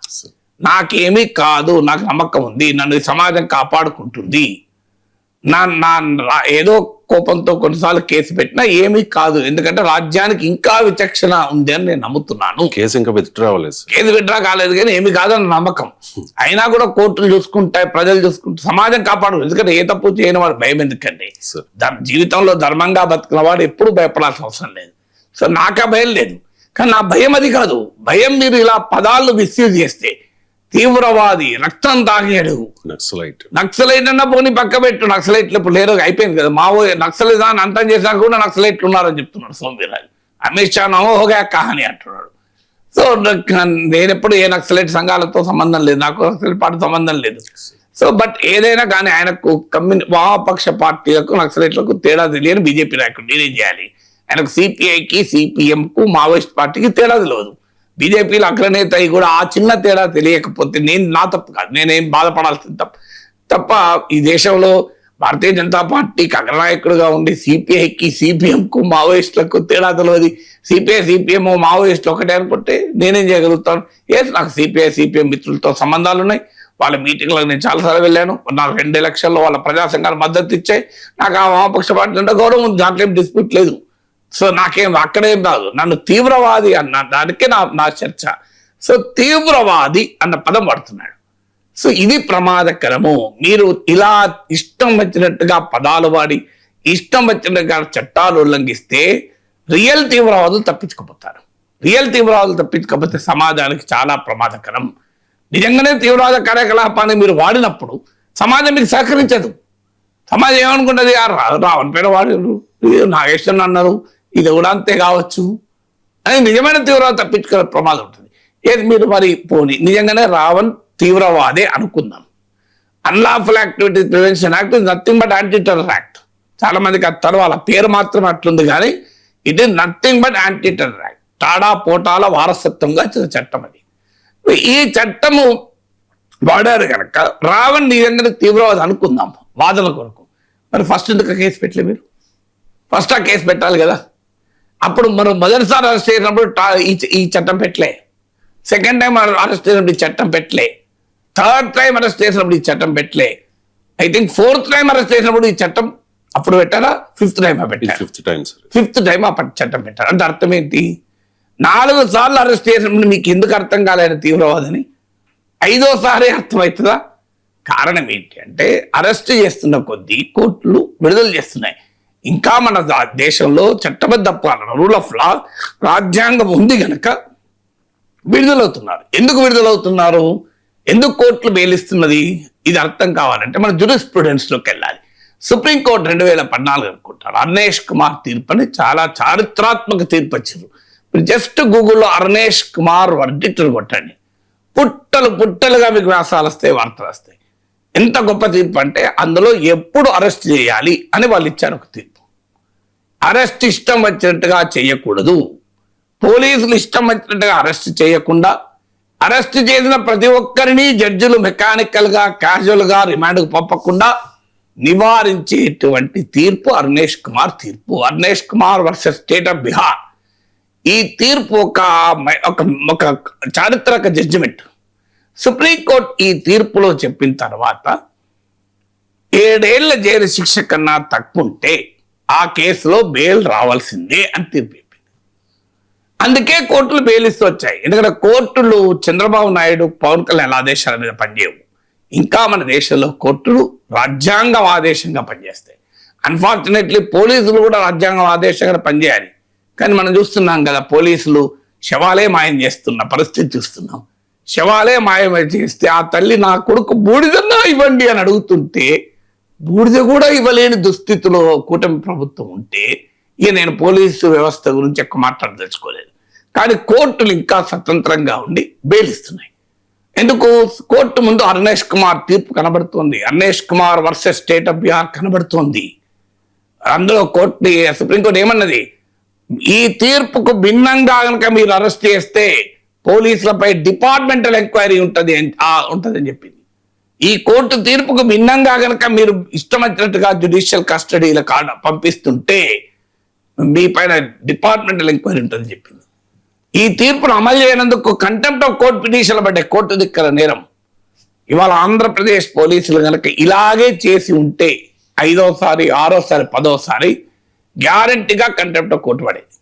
నాకేమీ కాదు, నాకు నమ్మకం ఉంది, నన్ను సమాజం కాపాడుకుంటుంది. ఏదో కోపంతో కొన్నిసార్లు కేసు పెట్టినా ఏమీ కాదు, ఎందుకంటే రాజ్యానికి ఇంకా విచక్షణ ఉంది అని నేను నమ్ముతున్నాను. కేసు ఇంకా కేసు విత్డ్రా కాలేదు కానీ ఏమి కాదని నమ్మకం. అయినా కూడా కోర్టులు చూసుకుంటాయి, ప్రజలు చూసుకుంటారు, సమాజం కాపాడు. ఎందుకంటే ఏ తప్పు చేయని వాడు భయం ఎందుకండి? జీవితంలో ధర్మంగా బతికిన వాడు ఎప్పుడు భయపడాల్సిన అవసరం లేదు. సో నాకా భయం లేదు. కానీ నా భయం అది కాదు. భయం మీరు ఇలా పదాలను మిస్యూజ్ చేస్తే, తీవ్రవాది, రక్తం తాగాడు, నక్సలైట్ అన్నా పోనీ పక్క పెట్టు. నక్సలైట్లు ఇప్పుడు లేరు, అయిపోయింది కదా. నక్సలిజాన్ని అంతం చేశాక కూడా నక్సలైట్లు ఉన్నారని చెప్తున్నాడు సోమవీరాజు. అమిత్ షా నమో హోగా కహాని అంటున్నాడు. సో నేను ఎప్పుడు ఏ నక్సలైట్ సంఘాలతో సంబంధం లేదు, నాకు నక్సలైట్ పార్టీ సంబంధం లేదు. సో బట్ ఏదైనా కానీ ఆయనకు వామపక్ష పార్టీలకు నక్సలైట్లకు తేడా తెలియని బీజేపీ నాయకుడు నేనేం చేయాలి? ఆయనకు సిపిఐకి, సిపిఎంకు, మావోయిస్ట్ పార్టీకి తేడా తెలియదు. బీజేపీలో అగ్రనేత కూడా ఆ చిన్న తేడా తెలియకపోతే నా తప్పు కాదు, నేనేం బాధపడాల్సింది తప్ప ఈ దేశంలో భారతీయ జనతా పార్టీకి అగ్రనాయకుడుగా ఉండి సిపిఐకి, సిపిఎంకు, మావోయిస్టులకు తేడా తెలియదు. సిపిఐ, సిపిఎం, మావోయిస్టులు ఒకటే అనుకుంటే నేనేం చేయగలుగుతాను? నాకు సిపిఐ, సిపిఎం మిత్రులతో సంబంధాలు ఉన్నాయి. వాళ్ళ మీటింగ్లకు నేను చాలాసార్లు వెళ్ళాను. నాకు 2 ఎలక్షన్లో వాళ్ళ ప్రజా సంఘాలు మద్దతు ఇచ్చాయి. నాకు ఆ వామపక్ష పార్టీ అంటే గౌరవం ఉంది, దాంట్లో ఏం డిస్ప్యూట్ లేదు. సో నాకేం అక్కడేం రాదు. నన్ను తీవ్రవాది అన్న దానికే నా చర్చ. సో తీవ్రవాది అన్న పదం వాడుతున్నాడు. సో ఇది ప్రమాదకరము. మీరు ఇలా ఇష్టం వచ్చినట్టుగా పదాలు వాడి ఇష్టం వచ్చినట్టుగా చట్టాలు ఉల్లంఘిస్తే రియల్ తీవ్రవాదులు తప్పించుకోపోతారు. రియల్ తీవ్రవాదులు తప్పించుకోకపోతే సమాజానికి చాలా ప్రమాదకరం. నిజంగానే తీవ్రవాద కార్యకలాపాన్ని మీరు వాడినప్పుడు సమాజం మీకు సహకరించదు. సమాజం ఏమనుకుంటుంది? రావణ్ పేరు వాడు, నాగేశ్వరన్ అన్నారు, ఇది కూడా అంతే కావచ్చు అని నిజమైన తీవ్రవాద తప్పించుకునే ప్రమాదం ఉంటుంది. ఏది మీరు మరి పోనీ నిజంగానే రావణ్ తీవ్రవాదే అనుకుందాం. Unlawful activities prevention act is nothing but anti terror act. చాలా మందికి అది వాళ్ళ పేరు మాత్రం అట్లుంది కానీ it is nothing but anti terror act. TADA పోటాల వారసత్వంగా చట్టం అది. ఈ చట్టము వాడారు కనుక రావణ్ నిజంగానే తీవ్రవాది అనుకుందాం వాదన కొరకు. మరి ఫస్ట్ ఎందుకు కేసు పెట్టలే? మీరు ఫస్ట్ ఆ కేసు పెట్టాలి కదా. అప్పుడు మనం మొదటిసారి అరెస్ట్ చేసినప్పుడు ఈ చట్టం పెట్టలే, సెకండ్ టైం అరెస్ట్ చేసినప్పుడు ఈ చట్టం పెట్టలే, థర్డ్ టైం అరెస్ట్ చేసినప్పుడు ఈ చట్టం పెట్టలే, I think 4th time arrest చేసినప్పుడు ఈ చట్టం అప్పుడు పెట్టారా? 5th టైం పెట్టారు. 5th టైం ఆ చట్టం పెట్టారు. అంటే అర్థం ఏంటి? 4 సార్లు అరెస్ట్ చేసినప్పుడు మీకు ఎందుకు అర్థం కాలేదు తీవ్రవాదని? 5వ సారి అర్థమవుతుందా? కారణం ఏంటి అంటే అరెస్ట్ చేస్తున్న కొద్దీ కోర్టులు విడుదల చేస్తున్నాయి. ఇంకా మన దేశంలో చట్టబద్ధ పాలన, రూల్ ఆఫ్ లా, రాజ్యాంగం ఉంది కనుక విడుదలవుతున్నారు. ఎందుకు విడుదలవుతున్నారు? ఎందుకు కోర్టులు బెయిలిస్తున్నది? ఇది అర్థం కావాలంటే మన జూరిస్ప్రుడెన్స్లోకి వెళ్ళాలి. సుప్రీంకోర్టు 2014 అనుకుంటారు అర్నేష్ కుమార్ తీర్పు అని చాలా చారిత్రాత్మక తీర్పు వచ్చింది. జస్ట్ గూగుల్లో అర్నేష్ కుమార్ వర్డిక్ట్ కొట్టండి, పుట్టలుగా మీకు వ్యాసాలు వస్తాయి, వార్తలు వస్తాయి. ఎంత గొప్ప తీర్పు అంటే అందులో ఎప్పుడు అరెస్ట్ చేయాలి అని వాళ్ళు ఇచ్చారు ఒక తీర్పు. అరెస్ట్ ఇష్టం వచ్చినట్టుగా చేయకూడదు, పోలీసులు ఇష్టం వచ్చినట్టుగా అరెస్ట్ చేయకుండా, అరెస్ట్ చేసిన ప్రతి ఒక్కరిని జడ్జిలు మెకానికల్గా, క్యాజువల్గా రిమాండ్కు పంపకుండా నివారించేటువంటి తీర్పు అర్నేష్ కుమార్ తీర్పు. Arnesh Kumar versus state of Bihar. ఈ తీర్పు ఒక చారిత్రక జడ్జిమెంట్. సుప్రీంకోర్టు ఈ తీర్పులో చెప్పిన తర్వాత 7 ఏళ్ల జైలు శిక్ష కన్నా తక్కువ ఉంటే ఆ కేసులో బెయిల్ రావాల్సిందే అని తీర్పు చెప్పింది. అందుకే కోర్టులు బెయిల్ ఇస్తూ వచ్చాయి. ఎందుకంటే కోర్టులు చంద్రబాబు నాయుడు, పవన్ కళ్యాణ్ ఆదేశాల మీద పనిచేయవు. ఇంకా మన దేశంలో కోర్టులు రాజ్యాంగం ఆదేశంగా పనిచేస్తాయి. అన్ఫార్చునేట్లీ పోలీసులు కూడా రాజ్యాంగం ఆదేశంగా పనిచేయాలి. కానీ మనం చూస్తున్నాం కదా, పోలీసులు శవాలే మాయం చేస్తున్న పరిస్థితి చూస్తున్నాం. శవాలే మాయం చేస్తే ఆ తల్లి నా కొడుకు బూడిదన్నా ఇవ్వండి అని అడుగుతుంటే బూడిద కూడా ఇవ్వలేని దుస్థితిలో కూటమి ప్రభుత్వం ఉంటే ఇక నేను పోలీసు వ్యవస్థ గురించి ఎక్కువ మాట్లాడదలుచుకోలేదు. కానీ కోర్టులు ఇంకా స్వతంత్రంగా ఉండి బెయిల్ ఇస్తున్నాయి. ఎందుకు? కోర్టు ముందు అర్నేష్ కుమార్ తీర్పు కనబడుతోంది. Arnesh Kumar versus state of Bihar కనబడుతోంది. అందులో సుప్రీంకోర్టు ఏమన్నది? ఈ తీర్పుకు భిన్నంగా కనుక మీరు అరెస్ట్ చేస్తే పోలీసులపై డిపార్ట్మెంటల్ ఎంక్వైరీ ఉంటుందని చెప్పింది. ఈ కోర్టు తీర్పుకు భిన్నంగా కనుక మీరు ఇష్టం వచ్చినట్టుగా జ్యుడిషియల్ కస్టడీల పంపిస్తుంటే మీ పైన డిపార్ట్మెంటల్ ఎంక్వైరీ ఉంటుందని చెప్పింది. ఈ తీర్పును అమలు చేయనందుకు కంటెంప్ట్ ఆఫ్ కోర్టు పిటిషన్లు పడ్డాయి. కోర్టు దిక్కల నేరం. ఇవాళ ఆంధ్రప్రదేశ్ పోలీసులు కనుక ఇలాగే చేసి ఉంటే 5వసారి 6వసారి 10వసారి గ్యారంటీగా కంటెంప్ట్ ఆఫ్ కోర్టు పడేది.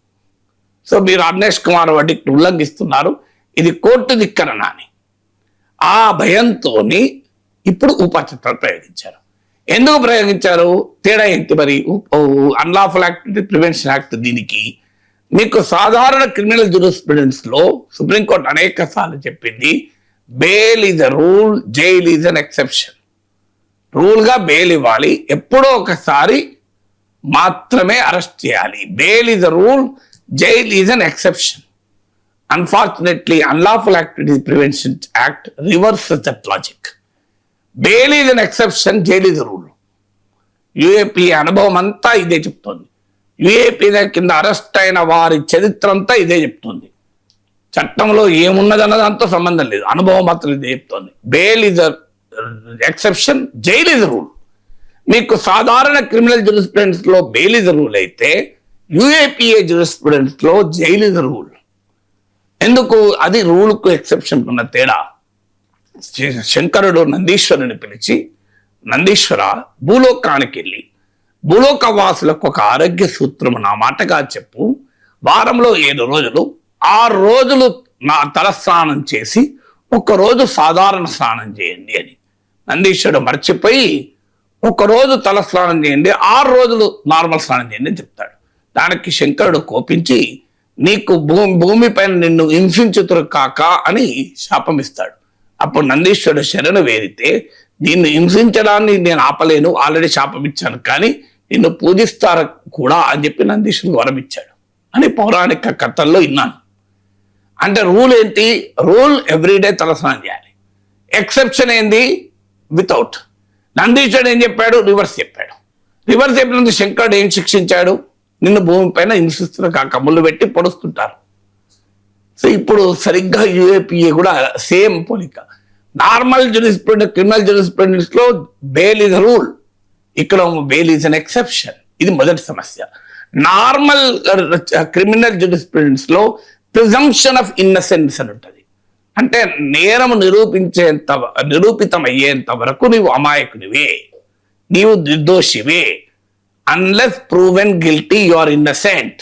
సో మీరు అర్నేష్ కుమార్ వర్డిక్ట్ ఉల్లంఘిస్తున్నారు, ఇది కోర్టు ధిక్కరణ అని ఆ భయంతో ఇప్పుడు ఉపా చట్టాలు ప్రయోగించారు. ఎందుకు ప్రయోగించారు? తేడా ఏంటి మరి? అన్లాఫుల్ యాక్టివిటీ ప్రివెన్షన్ యాక్ట్ దీనికి మీకు సాధారణ క్రిమినల్ జూరిస్ప్రుడెన్స్ లో సుప్రీంకోర్టు అనేక సార్లు చెప్పింది, bail is a rule, jail is an exception. Rule గా బెయిల్ ఇవ్వాలి, ఎప్పుడో ఒకసారి మాత్రమే అరెస్ట్ చేయాలి. Bail is a rule, jail is an exception. Unfortunately unlawful activity prevention act reverses that logic. Bail is an exception, jail is a rule. UAP అనుభవం అంతా ఇదే చెప్తోంది. యుఏపీ కింద అరెస్ట్ అయిన వారి చరిత్ర అంతా ఇదే చెప్తుంది. చట్టంలో ఏమున్నది అన్న దాంతో సంబంధం లేదు, అనుభవం మాత్రం ఇదే చెప్తోంది. Bail is a exception, jail is a rule. మీకు సాధారణ క్రిమినల్ జూరిస్ప్రుడెన్స్ లో బెయిల్ ఈజ్ అ రూల్ అయితే యుఏపీఏ జూరిస్ప్రుడెన్స్ లో జైల్ ఈజ్ అ రూల్. ఎందుకు? అది రూల్ కు ఎక్సెప్షన్ ఉన్న తేడా. శంకరుడు నందీశ్వరుని పిలిచి, నందీశ్వర భూలోకానికి వెళ్ళి భూలోకవాసులకు ఒక ఆరోగ్య సూత్రము నా మాటగా చెప్పు, వారంలో 7 రోజులు 6 రోజులు నా తలస్నానం చేసి 1 రోజు సాధారణ స్నానం చేయండి అని. నందీశ్వరుడు మర్చిపోయి 1 రోజు తల స్నానం చేయండి, 6 రోజులు నార్మల్ స్నానం చేయండి అని చెప్తాడు. దానికి శంకరుడు కోపించి నీకు భూమి పైన నిన్ను హింసించుతురు కాక అని శాపం ఇస్తాడు. అప్పుడు నందీశ్వరుడు శరణు వేరితే, నిన్ను హింసించడాన్ని నేను ఆపలేను, ఆల్రెడీ శాపం ఇచ్చాను, కానీ నిన్ను పూజిస్తారు కూడా అని చెప్పి నందీశ్వరుడు వరం ఇచ్చాడు అని పౌరాణిక కథల్లో విన్నాను. అంటే రూల్ ఏంటి? రూల్ ఎవ్రీడే తలస్నానం చేయాలి. ఎక్సెప్షన్ ఏంది? వితౌట్. నందీశ్వరుడు ఏం చెప్పాడు? రివర్స్ చెప్పాడు. రివర్స్ చెప్పినందుకు శంకరుడు ఏం శిక్షించాడు? నిన్ను భూమి పైన హింసిస్తున్న కాక ముళ్ళు పెట్టి పొడుస్తుంటారు. సో ఇప్పుడు సరిగ్గా యుఏపీఏ కూడా సేమ్ పోలిక. నార్మల్ జూరిస్ప్రుడెన్స్, క్రిమినల్ జూరిస్ప్రుడెన్స్ లో బెయిల్ ఈజ్ రూల్, ఇక్కడ బెయిల్ ఈజ్ అన్ ఎక్సెప్షన్. ఇది మొదటి సమస్య. నార్మల్ క్రిమినల్ జూరిస్ప్రుడెన్స్ లో ప్రిజంప్షన్ ఆఫ్ ఇన్నసెన్స్ అని ఉంటుంది. అంటే నేరం నిరూపితం అయ్యేంత వరకు నీవు అమాయకునివే, నీవు నిర్దోషివే. Unless proven guilty you are innocent.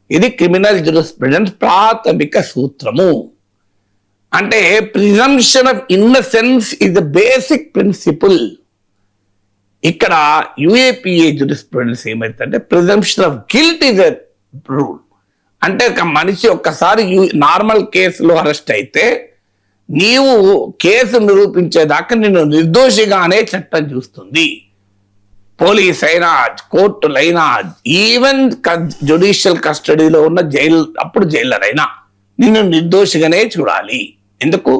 ఇది క్రిమినల్ జూరిస్ప్రుడెన్స్ ప్రాథమిక సూత్రము. అంటే presumption of innocence is the basic principle. ఇక్కడ యుఏపిఏ జూరిస్ప్రుడెన్స్ ఏమైందంటే presumption of guilt is a rule. అంటే ఒక మనిషి ఒక్కసారి నార్మల్ కేసులో అరెస్ట్ అయితే నీవు కేసు నిరూపించేదాకా నిన్ను నిర్దోషిగానే చట్టం చూస్తుంది. పోలీస్ అయినా, కోర్టులైనా, ఈవెన్ జ్యుడిషియల్ కస్టడీలో ఉన్న అప్పుడు జైలర్ అయినా నిన్ను నిర్దోషిగానే చూడాలి. ఎందుకు?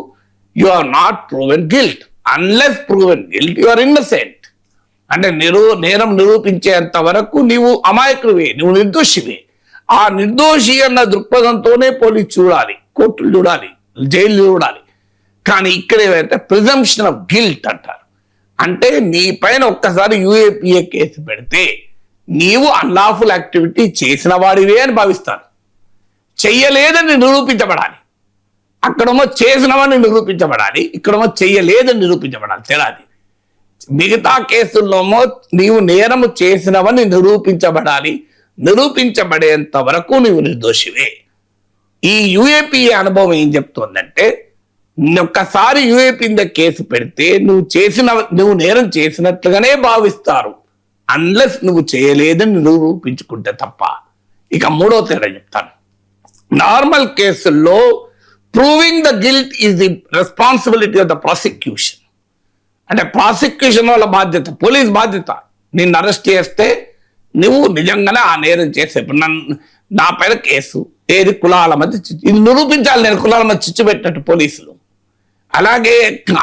You are not proven guilt. Unless proven guilt you are innocent. అంటే నేరం నిరూపించేంత వరకు నీవు అమాయకుడివే, నువ్వు నిర్దోషివే. ఆ నిర్దోషి అన్న దృక్పథంతోనే పోలీసు చూడాలి, కోర్టులు చూడాలి, జైలు చూడాలి. కానీ ఇక్కడ ఏమంటే ప్రిజంప్షన్ ఆఫ్ గిల్ట్ అంటారు. అంటే నీ పైన ఒక్కసారి యుఏపిఏ కేసు పెడితే నీవు అన్లాఫుల్ యాక్టివిటీ చేసిన వాడివే అని భావిస్తారు. చెయ్యలేదని నిరూపించబడాలి. అక్కడేమో చేసినవని నిరూపించబడాలి, ఇక్కడేమో చెయ్యలేదని నిరూపించబడాలి. తేడాది. మిగతా కేసుల్లోమో నీవు నేరము చేసినవని నిరూపించబడాలి, నిరూపించబడేంత వరకు నీవు నిర్దోషివే. ఈ యుఏపిఏ అనుభవం ఏం చెప్తోందంటే ఒక్కసారి యుఏపీ కేసు పెడితే నువ్వు నేరం చేసినట్లుగానే భావిస్తారు అన్లెస్ నువ్వు చేయలేదని నిరూపించుకుంటే తప్ప. ఇక మూడో తేడా చెప్తాను. నార్మల్ కేసుల్లో proving the guilt is the responsibility of the prosecution. అంటే ప్రాసిక్యూషన్ వాళ్ళ బాధ్యత, పోలీస్ బాధ్యత. నిన్ను అరెస్ట్ చేస్తే నువ్వు నిజంగానే ఆ నేరం చేసే. ఇప్పుడు నా పైన కేసు ఏది కులాల మధ్య ఇది నిరూపించాలి. నేను కులాల మధ్య చిచ్చు పెట్టినట్టు పోలీసులు. అలాగే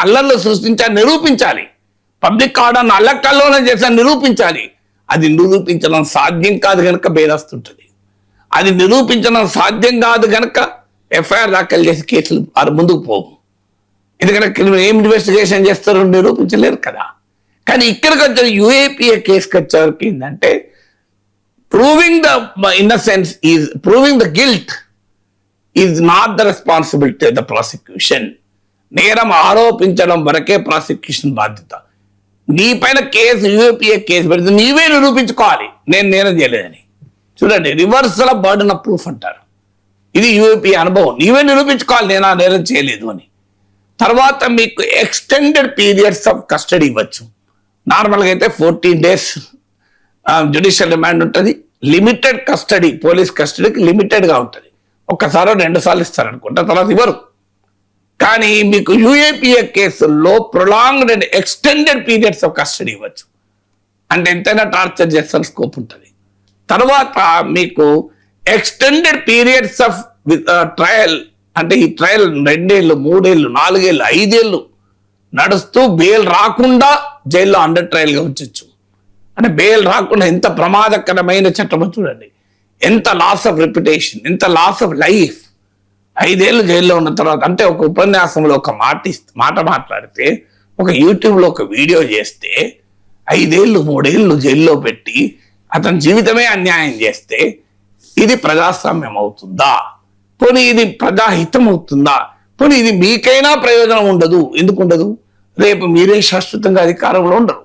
అల్లర్లు సృష్టించాలి, నిరూపించాలి. పబ్లిక్ ఆర్డర్ను అల్లకల్లోనే చేసా నిరూపించాలి. అది నిరూపించడం సాధ్యం కాదు కనుక బేదస్తుంటుంది. అది నిరూపించడం సాధ్యం కాదు కనుక ఎఫ్ఐఆర్ దాఖలు చేసి కేసులు ముందుకు పోవు. ఎందుకంటే ఏం ఇన్వెస్టిగేషన్ చేస్తారో నిరూపించలేరు కదా. కానీ ఇక్కడికి వచ్చే యూఏపీఏ కేసుకి వచ్చేవరకు ఏంటంటే proving the innocence is proving the guilt is not the responsibility of the prosecution. నేరం ఆరోపించడం వరకే ప్రాసిక్యూషన్ బాధ్యత. నీ పైన కేసు యూఏపీఏ కేసు పెడితే నీవే నిరూపించుకోవాలి నేను నేరం చేయలేదని. చూడండి, reversal of burden of proof అంటారు. ఇది యూఏపీ అనుభవం. నీవే నిరూపించుకోవాలి నేను ఆ నేరం చేయలేదు అని. తర్వాత మీకు ఎక్స్టెండెడ్ పీరియడ్స్ ఆఫ్ కస్టడీ ఇవ్వచ్చు. నార్మల్గా అయితే 14 days జ్యుడిషియల్ రిమాండ్ ఉంటుంది. లిమిటెడ్ కస్టడీ, పోలీస్ కస్టడీకి లిమిటెడ్గా ఉంటుంది. ఒక్కసారో 2 సార్లు ఇస్తారనుకుంటా, తర్వాత ఇవ్వరు. కానీ మీకు యూఏపీఏ కేసుల్లో prolonged and extended periods of custody ఇవ్వచ్చు. అంటే ఎంతైనా టార్చర్ చేస్తాను స్కోప్ ఉంటుంది. తర్వాత మీకు ఎక్స్టెండెడ్ పీరియడ్స్ ఆఫ్ ట్రయల్, అంటే ఈ ట్రయల్ 2 ఏళ్ళు 3 ఏళ్ళు 4 ఏళ్ళు 5 ఏళ్ళు నడుస్తూ బెయిల్ రాకుండా జైల్లో అండర్ ట్రయల్గా ఉంచవచ్చు. అంటే బెయిల్ రాకుండా ఎంత ప్రమాదకరమైన చట్టమో చూడండి. ఎంత లాస్ ఆఫ్ రెప్యుటేషన్, ఎంత లాస్ ఆఫ్ లైఫ్. 5 ఏళ్ళు జైల్లో ఉన్న తర్వాత, అంటే ఒక ఉపన్యాసంలో ఒక మాట మాట్లాడితే, ఒక యూట్యూబ్లో ఒక వీడియో చేస్తే 5 ఏళ్ళు 3 ఏళ్ళు జైల్లో పెట్టి అతని జీవితమే అన్యాయం చేస్తే ఇది ప్రజాస్వామ్యం అవుతుందా? పోనీ ఇది ప్రజాహితం అవుతుందా? పోనీ ఇది మీకైనా ప్రయోజనం ఉండదు. ఎందుకు ఉండదు? రేపు మీరే శాశ్వతంగా అధికారంలో ఉండరు.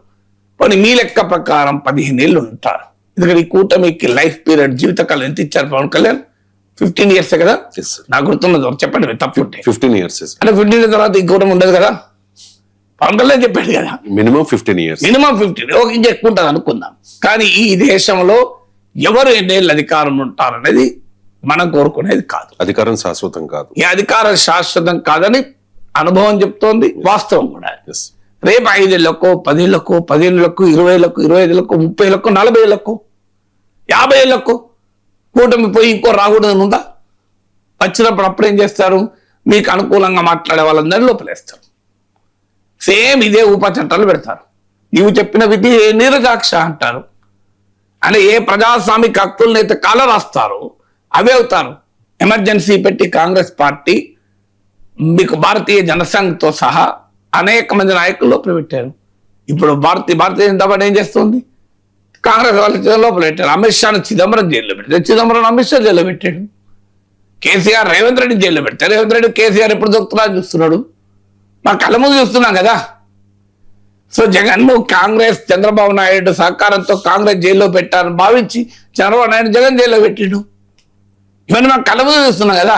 పోనీ మీ లెక్క ప్రకారం 15 ఏళ్ళు ఉంటారు. ఎందుకంటే ఈ కూటమికి లైఫ్ పీరియడ్, జీవితకాలం ఎంత ఇచ్చారు పవన్ కళ్యాణ్? 15 years కదా. నాకు గుర్తున్నది, చెప్పండి తప్పుంటే. 15 years అంటే 15 years తర్వాత ఈ కూటమి ఉండదు కదా. పవన్ కళ్యాణ్ చెప్పాడు కదా మినిమం 15 years. మినిమం 15. ఇంకా ఎక్కువ ఉంటుంది అనుకుందాం. కానీ ఈ దేశంలో ఎవరు ఎన్నేళ్ళు అధికారం ఉంటారనేది మనం కోరుకునేది కాదు. అధికారం శాశ్వతం కాదు. ఈ అధికారం శాశ్వతం కాదని అనుభవం చెప్తోంది, వాస్తవం కూడా. రేపు 5 ఏళ్లకు 10 ఏళ్లకు 10 ఏళ్లకు 20 ఏళ్లకు 25 ఏళ్లకు 30 ఏళ్లకు 40 ఏళ్లకు 50 ఏళ్లకు కూటమి పోయి ఇంకో రాకూడదని ఉందా? వచ్చినప్పుడు అప్పుడేం చేస్తారు? మీకు అనుకూలంగా మాట్లాడే వాళ్ళందరినీ లోపలేస్తారు. సేమ్ ఇదే ఉప చట్టాలు పెడతారు. నీవు చెప్పిన విధి నీరజాక్ష అంటారు. అంటే ఏ ప్రజాస్వామిక హక్కులను అయితే కాల రాస్తారో అవే అవుతారు. ఎమర్జెన్సీ పెట్టి కాంగ్రెస్ పార్టీ మీకు భారతీయ జనసంఘ్తో సహా అనేక మంది నాయకులు లోపల పెట్టారు. ఇప్పుడు భారతీయ జనతా పార్టీ ఏం చేస్తుంది? కాంగ్రెస్ వాళ్ళ లోపల పెట్టారు. అమిత్ షాను చిదంబరం జైల్లో పెట్టారు. చిదంబరం అమిత్ షా జైల్లో పెట్టాడు. కేసీఆర్ రేవంత్ రెడ్డి జైల్లో పెడతారు. రేవంత్ రెడ్డి కేసీఆర్ ఎప్పుడు దొరుకుతున్నా చూస్తున్నాడు. మా కళ్ళ ముందు చూస్తున్నాం కదా. సో జగన్ కాంగ్రెస్ చంద్రబాబు నాయుడు సహకారంతో కాంగ్రెస్ జైల్లో పెట్టారని భావించి చంద్రబాబు నాయుడు జగన్ జైల్లో పెట్టిండు. ఇవన్నీ మా కళ్ళ ముందు చూస్తున్నాం కదా.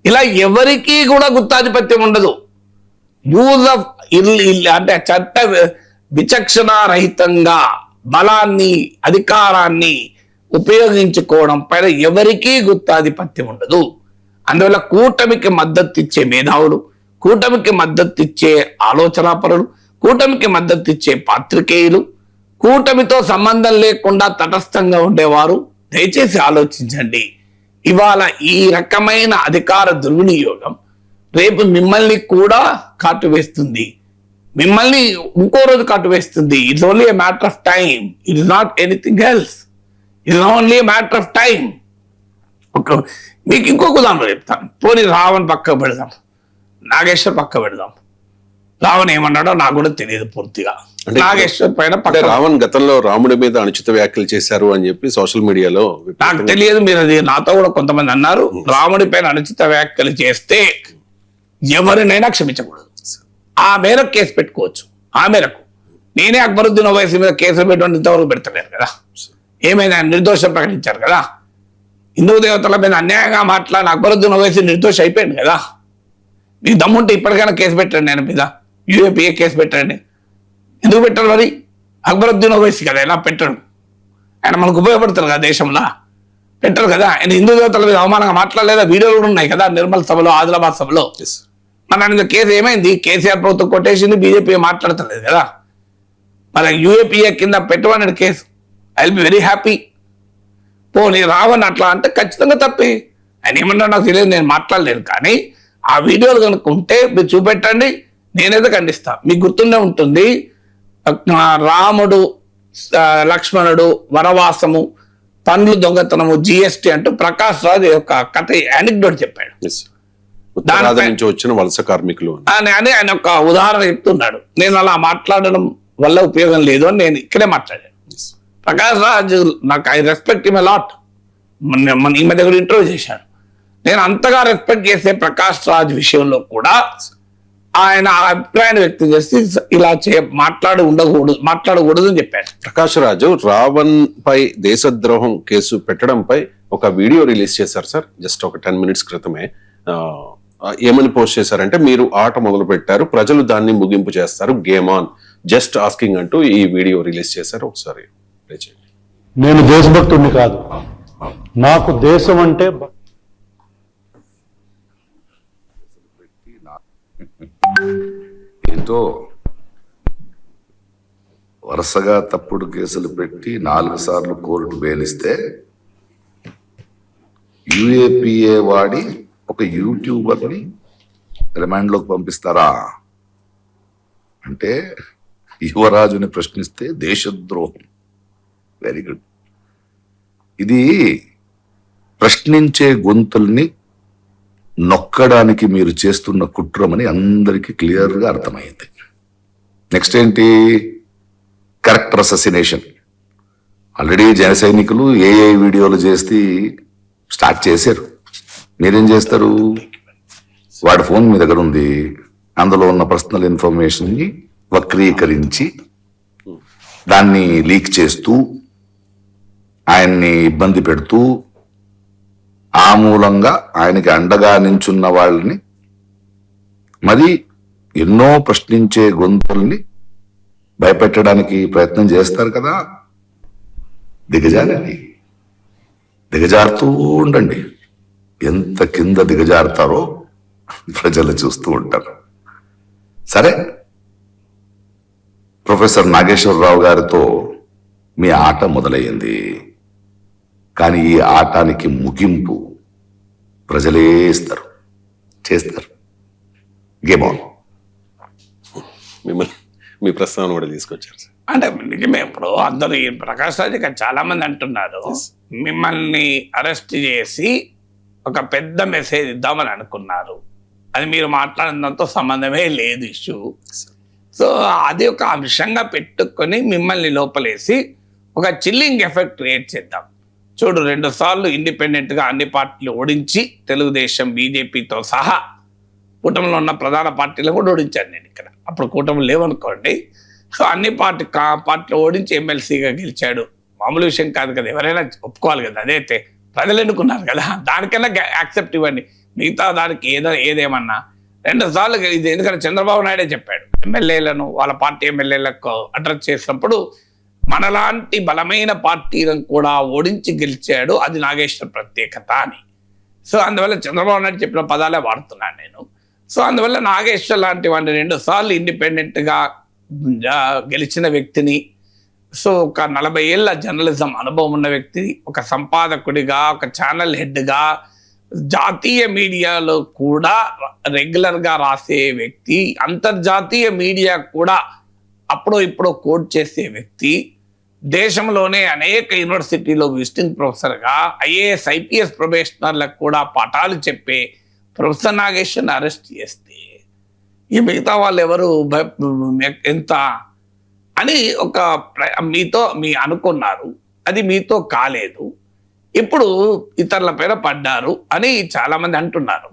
ఇలా ఎవరికీ కూడా గుత్తాధిపత్యం ఉండదు. యూజ్ ఆఫ్ అంటే చట్ట విచక్షణ రహితంగా బలాన్ని అధికారాన్ని ఉపయోగించుకోవడం పైన ఎవరికీ గుత్తాధిపత్యం ఉండదు. అందువల్ల కూటమికి మద్దతు ఇచ్చే మేధావులు, కూటమికి మద్దతు ఇచ్చే ఆలోచనాపరులు, కూటమికి మద్దతు ఇచ్చే పాత్రికేయులు, కూటమితో సంబంధం లేకుండా తటస్థంగా ఉండేవారు దయచేసి ఆలోచించండి. ఇవాళ ఈ రకమైన అధికార దుర్వినియోగం రేపు మిమ్మల్ని కూడా కాటువేస్తుంది. మిమ్మల్ని ఇంకో రోజు కాటువేస్తుంది. It's only a matter of time. It is not anything else. It is only a matter of time. మీకు ఇంకొక ఉదాహరణ చెప్తాను. పోనీ రావణ్ పక్క పెడదాం, నాగేశ్వర్ పక్క పెడదాం. రావణ్ ఏమన్నాడో నాకు కూడా తెలియదు పూర్తిగా. నాగేశ్వర్ పైన రావణ్ గతంలో రాముడి మీద అనుచిత వ్యాఖ్యలు చేశారు అని చెప్పి సోషల్ మీడియాలో నాకు తెలియదు. మీరు అది నాతో కూడా కొంతమంది అన్నారు. రాముడి పైన అనుచిత వ్యాఖ్యలు చేస్తే ఎవరినైనా క్షమించకూడదు. ఆ మేరకు కేసు పెట్టుకోవచ్చు. ఆ మేరకు నేనే అక్బరుద్దీన్ ఓవైసీ మీద కేసులు పెట్టుకుంటే ఇంతవరకు పెడతలేరు కదా. ఏమైనా నిర్దోషం ప్రకటించారు కదా. హిందూ దేవతల మీద అన్యాయంగా మాట్లాడిన అక్బరుద్దీన్ ఓవైసీ నిర్దోషి అయిపోయింది కదా. మీకు దమ్ముంటే ఇప్పటికైనా కేసు పెట్టండి ఆయన మీద. యూఏపీఏ కేసు పెట్టండి. ఎందుకు పెట్టాలి మరి? అక్బరుద్దీన్ ఓవైసీ కదా ఎలా పెట్టడం, ఆయన మనకు ఉపయోగపడతారు కదా దేశంలో, పెట్టరు కదా. ఆయన హిందూ దేవతల మీద అవమానంగా మాట్లాడలేదా, వీడియోలు కూడా ఉన్నాయి కదా నిర్మల్ సభలో, ఆదిలాబాద్ సభలో. Yes. మన ఇంకా కేసు ఏమైంది, కేసీఆర్ ప్రభుత్వం కొట్టేసింది, బీజేపీ మాట్లాడతలేదు కదా. మన యూఏపీఏ కింద పెట్టమన్నాడు case, I will be very happy. పోనీ రావని అట్లా అంటే ఖచ్చితంగా తప్పి, ఆయన ఏమన్నా నాకు తెలియదు, నేను మాట్లాడలేను. కానీ ఆ వీడియోలు కనుక ఉంటే మీరు చూపెట్టండి, నేనైతే ఖండిస్తా. మీకు గుర్తుండే ఉంటుంది, రాముడు లక్ష్మణుడు వనవాసము, పండ్లు దొంగతనము, జిఎస్టీ అంటూ ప్రకాష్ రాజ్ యొక్క కథ యానిక్డోట్ చెప్పాడు. Yes. ఉత్తరాది నుంచి వచ్చిన వలస కార్మికులు అని ఆయన ఒక ఉదాహరణ చెప్తున్నాడు. నేను అలా మాట్లాడడం వల్ల ఉపయోగం లేదు అని నేను ఇక్కడే మాట్లాడాను. ప్రకాష్ రాజ్ నాకు ఐ రెస్పెక్ట్ హిమ్ అలాట్. మన ఈ మధ్య కూడా ఇంటర్వ్యూ చేశాను. నేను అంతగా రెస్పెక్ట్ చేసే ప్రకాష్ రాజ్ విషయంలో కూడా ఆయన అభిప్రాయాన్ని వ్యక్తం చేసి ఇలా మాట్లాడకూడదు అని చెప్పారు. ప్రకాష్ రాజు రావణ్ పై దేశద్రోహం కేసు పెట్టడంపై ఒక వీడియో రిలీజ్ చేశారు సార్, జస్ట్ ఒక 10 minutes క్రితమే. ఏమని పోస్ట్ చేశారంటే, మీరు ఆట మొదలు పెట్టారు, ప్రజలు దాన్ని ముగింపు చేస్తారు, గేమ్ ఆన్, జస్ట్ ఆస్కింగ్ అంటూ ఈ వీడియో రిలీజ్ చేశారు. ఒకసారి ప్లే చేయండి. నేను దేశభక్తుడిని కాదు, నాకు దేశం అంటే ఏంటో వరుసగా తప్పుడు కేసులు పెట్టి 4 సార్లు కోర్టు బెయిలిస్తే యుఏపిఏ వాడి ఒక యూట్యూబర్ని రిమాండ్లోకి పంపిస్తారా అంటే యువరాజుని ప్రశ్నిస్తే దేశద్రోహం. Very good. ఇది ప్రశ్నించే గొంతుల్ని నొక్కడానికి మీరు చేస్తున్న కుట్రమని అందరికీ క్లియర్గా అర్థమైంది. నెక్స్ట్ ఏంటి, కరెక్టర్ అససినేషన్. ఆల్రెడీ జన సైనికులు ఏఐ వీడియోలు చేసి స్టార్ట్ చేశారు. మీరేం చేస్తారు, వాడి ఫోన్ మీ దగ్గర ఉంది, అందులో ఉన్న పర్సనల్ ఇన్ఫర్మేషన్ని వక్రీకరించి దాన్ని లీక్ చేస్తూ ఆయన్ని ఇబ్బంది పెడుతూ ఆ మూలంగా ఆయనకి అండగా నించున్న వాళ్ళని, మరి ఎన్నో ప్రశ్నించే గొంతుల్ని భయపెట్టడానికి ప్రయత్నం చేస్తారు కదా. దిగజారండి, దిగజారుతూ ఉండండి. ఎంత కింద దిగజారుతారో ప్రజలు చూస్తూ ఉంటారు. సరే, ప్రొఫెసర్ నాగేశ్వరరావు గారితో మీ ఆట మొదలయ్యింది. కానీ ఈ ఆటానికి ముగింపు ప్రజలే ఇస్తారు, చేస్తారు. Game on. మిమ్మల్ని మీ ప్రస్తావన కూడా తీసుకొచ్చారు సార్. అంటే నిజమే, ఇప్పుడు అందరూ ఈ ప్రకాష్ రాజ్ గారు చాలా మంది అంటున్నారు, మిమ్మల్ని అరెస్ట్ చేసి ఒక పెద్ద మెసేజ్ ఇద్దామని అనుకున్నారు, అది మీరు మాట్లాడినంతో సంబంధమే లేదు ఇష్యూ. సో అది ఒక అంశంగా పెట్టుకొని మిమ్మల్ని లోపలేసి ఒక చిల్లింగ్ ఎఫెక్ట్ క్రియేట్ చేద్దాం. చూడు, 2 సార్లు ఇండిపెండెంట్గా అన్ని పార్టీలు ఓడించి, తెలుగుదేశం బీజేపీతో సహా కూటమిలో ఉన్న ప్రధాన పార్టీలు కూడా ఓడించాను నేను ఇక్కడ. అప్పుడు కూటమి లేవనుకోండి. సో అన్ని పార్టీలు ఓడించి ఎమ్మెల్సీగా గెలిచాడు. మామూలు విషయం కాదు కదా, ఎవరైనా ఒప్పుకోవాలి కదా. అదైతే ప్రజలు ఎన్నుకున్నారు కదా, దానికన్నా యాక్సెప్ట్ ఇవ్వండి. మిగతా దానికి ఏదేమన్నా 2 సార్లు ఇది. ఎందుకంటే చంద్రబాబు నాయుడే చెప్పాడు, ఎమ్మెల్యేలను వాళ్ళ పార్టీ ఎమ్మెల్యేలకు అడ్రస్ చేసినప్పుడు మనలాంటి బలమైన పార్టీలను కూడా ఓడించి గెలిచాడు, అది నాగేశ్వర్ ప్రత్యేకత అని. సో అందువల్ల చంద్రబాబు నాయుడు చెప్పిన పదాలే వాడుతున్నాను నేను. సో అందువల్ల నాగేశ్వర్ లాంటి వాడిని 2 సార్లు ఇండిపెండెంట్గా గెలిచిన వ్యక్తిని, సో ఒక 40 ఏళ్ళ జర్నలిజం అనుభవం ఉన్న వ్యక్తి, ఒక సంపాదకుడిగా, ఒక ఛానల్ హెడ్గా, జాతీయ మీడియాలో కూడా రెగ్యులర్గా రాసే వ్యక్తి, అంతర్జాతీయ మీడియా కూడా అప్పుడో ఇప్పుడో కోట్ చేసే వ్యక్తి, దేశంలోనే అనేక యూనివర్సిటీలో విజిటింగ్ ప్రొఫెసర్గా, ఐఏఎస్ ఐపీఎస్ ప్రొబేషనర్లకు కూడా పాఠాలు చెప్పే ప్రొఫెసర్ నాగేశ్వర్ని అరెస్ట్ చేస్తే ఈ మిగతా వాళ్ళు ఎవరు ఎంత అని ఒక మీ అనుకున్నారు, అది మీతో కాలేదు, ఇప్పుడు ఇతరుల పైన పడ్డారు అని చాలామంది అంటున్నారు.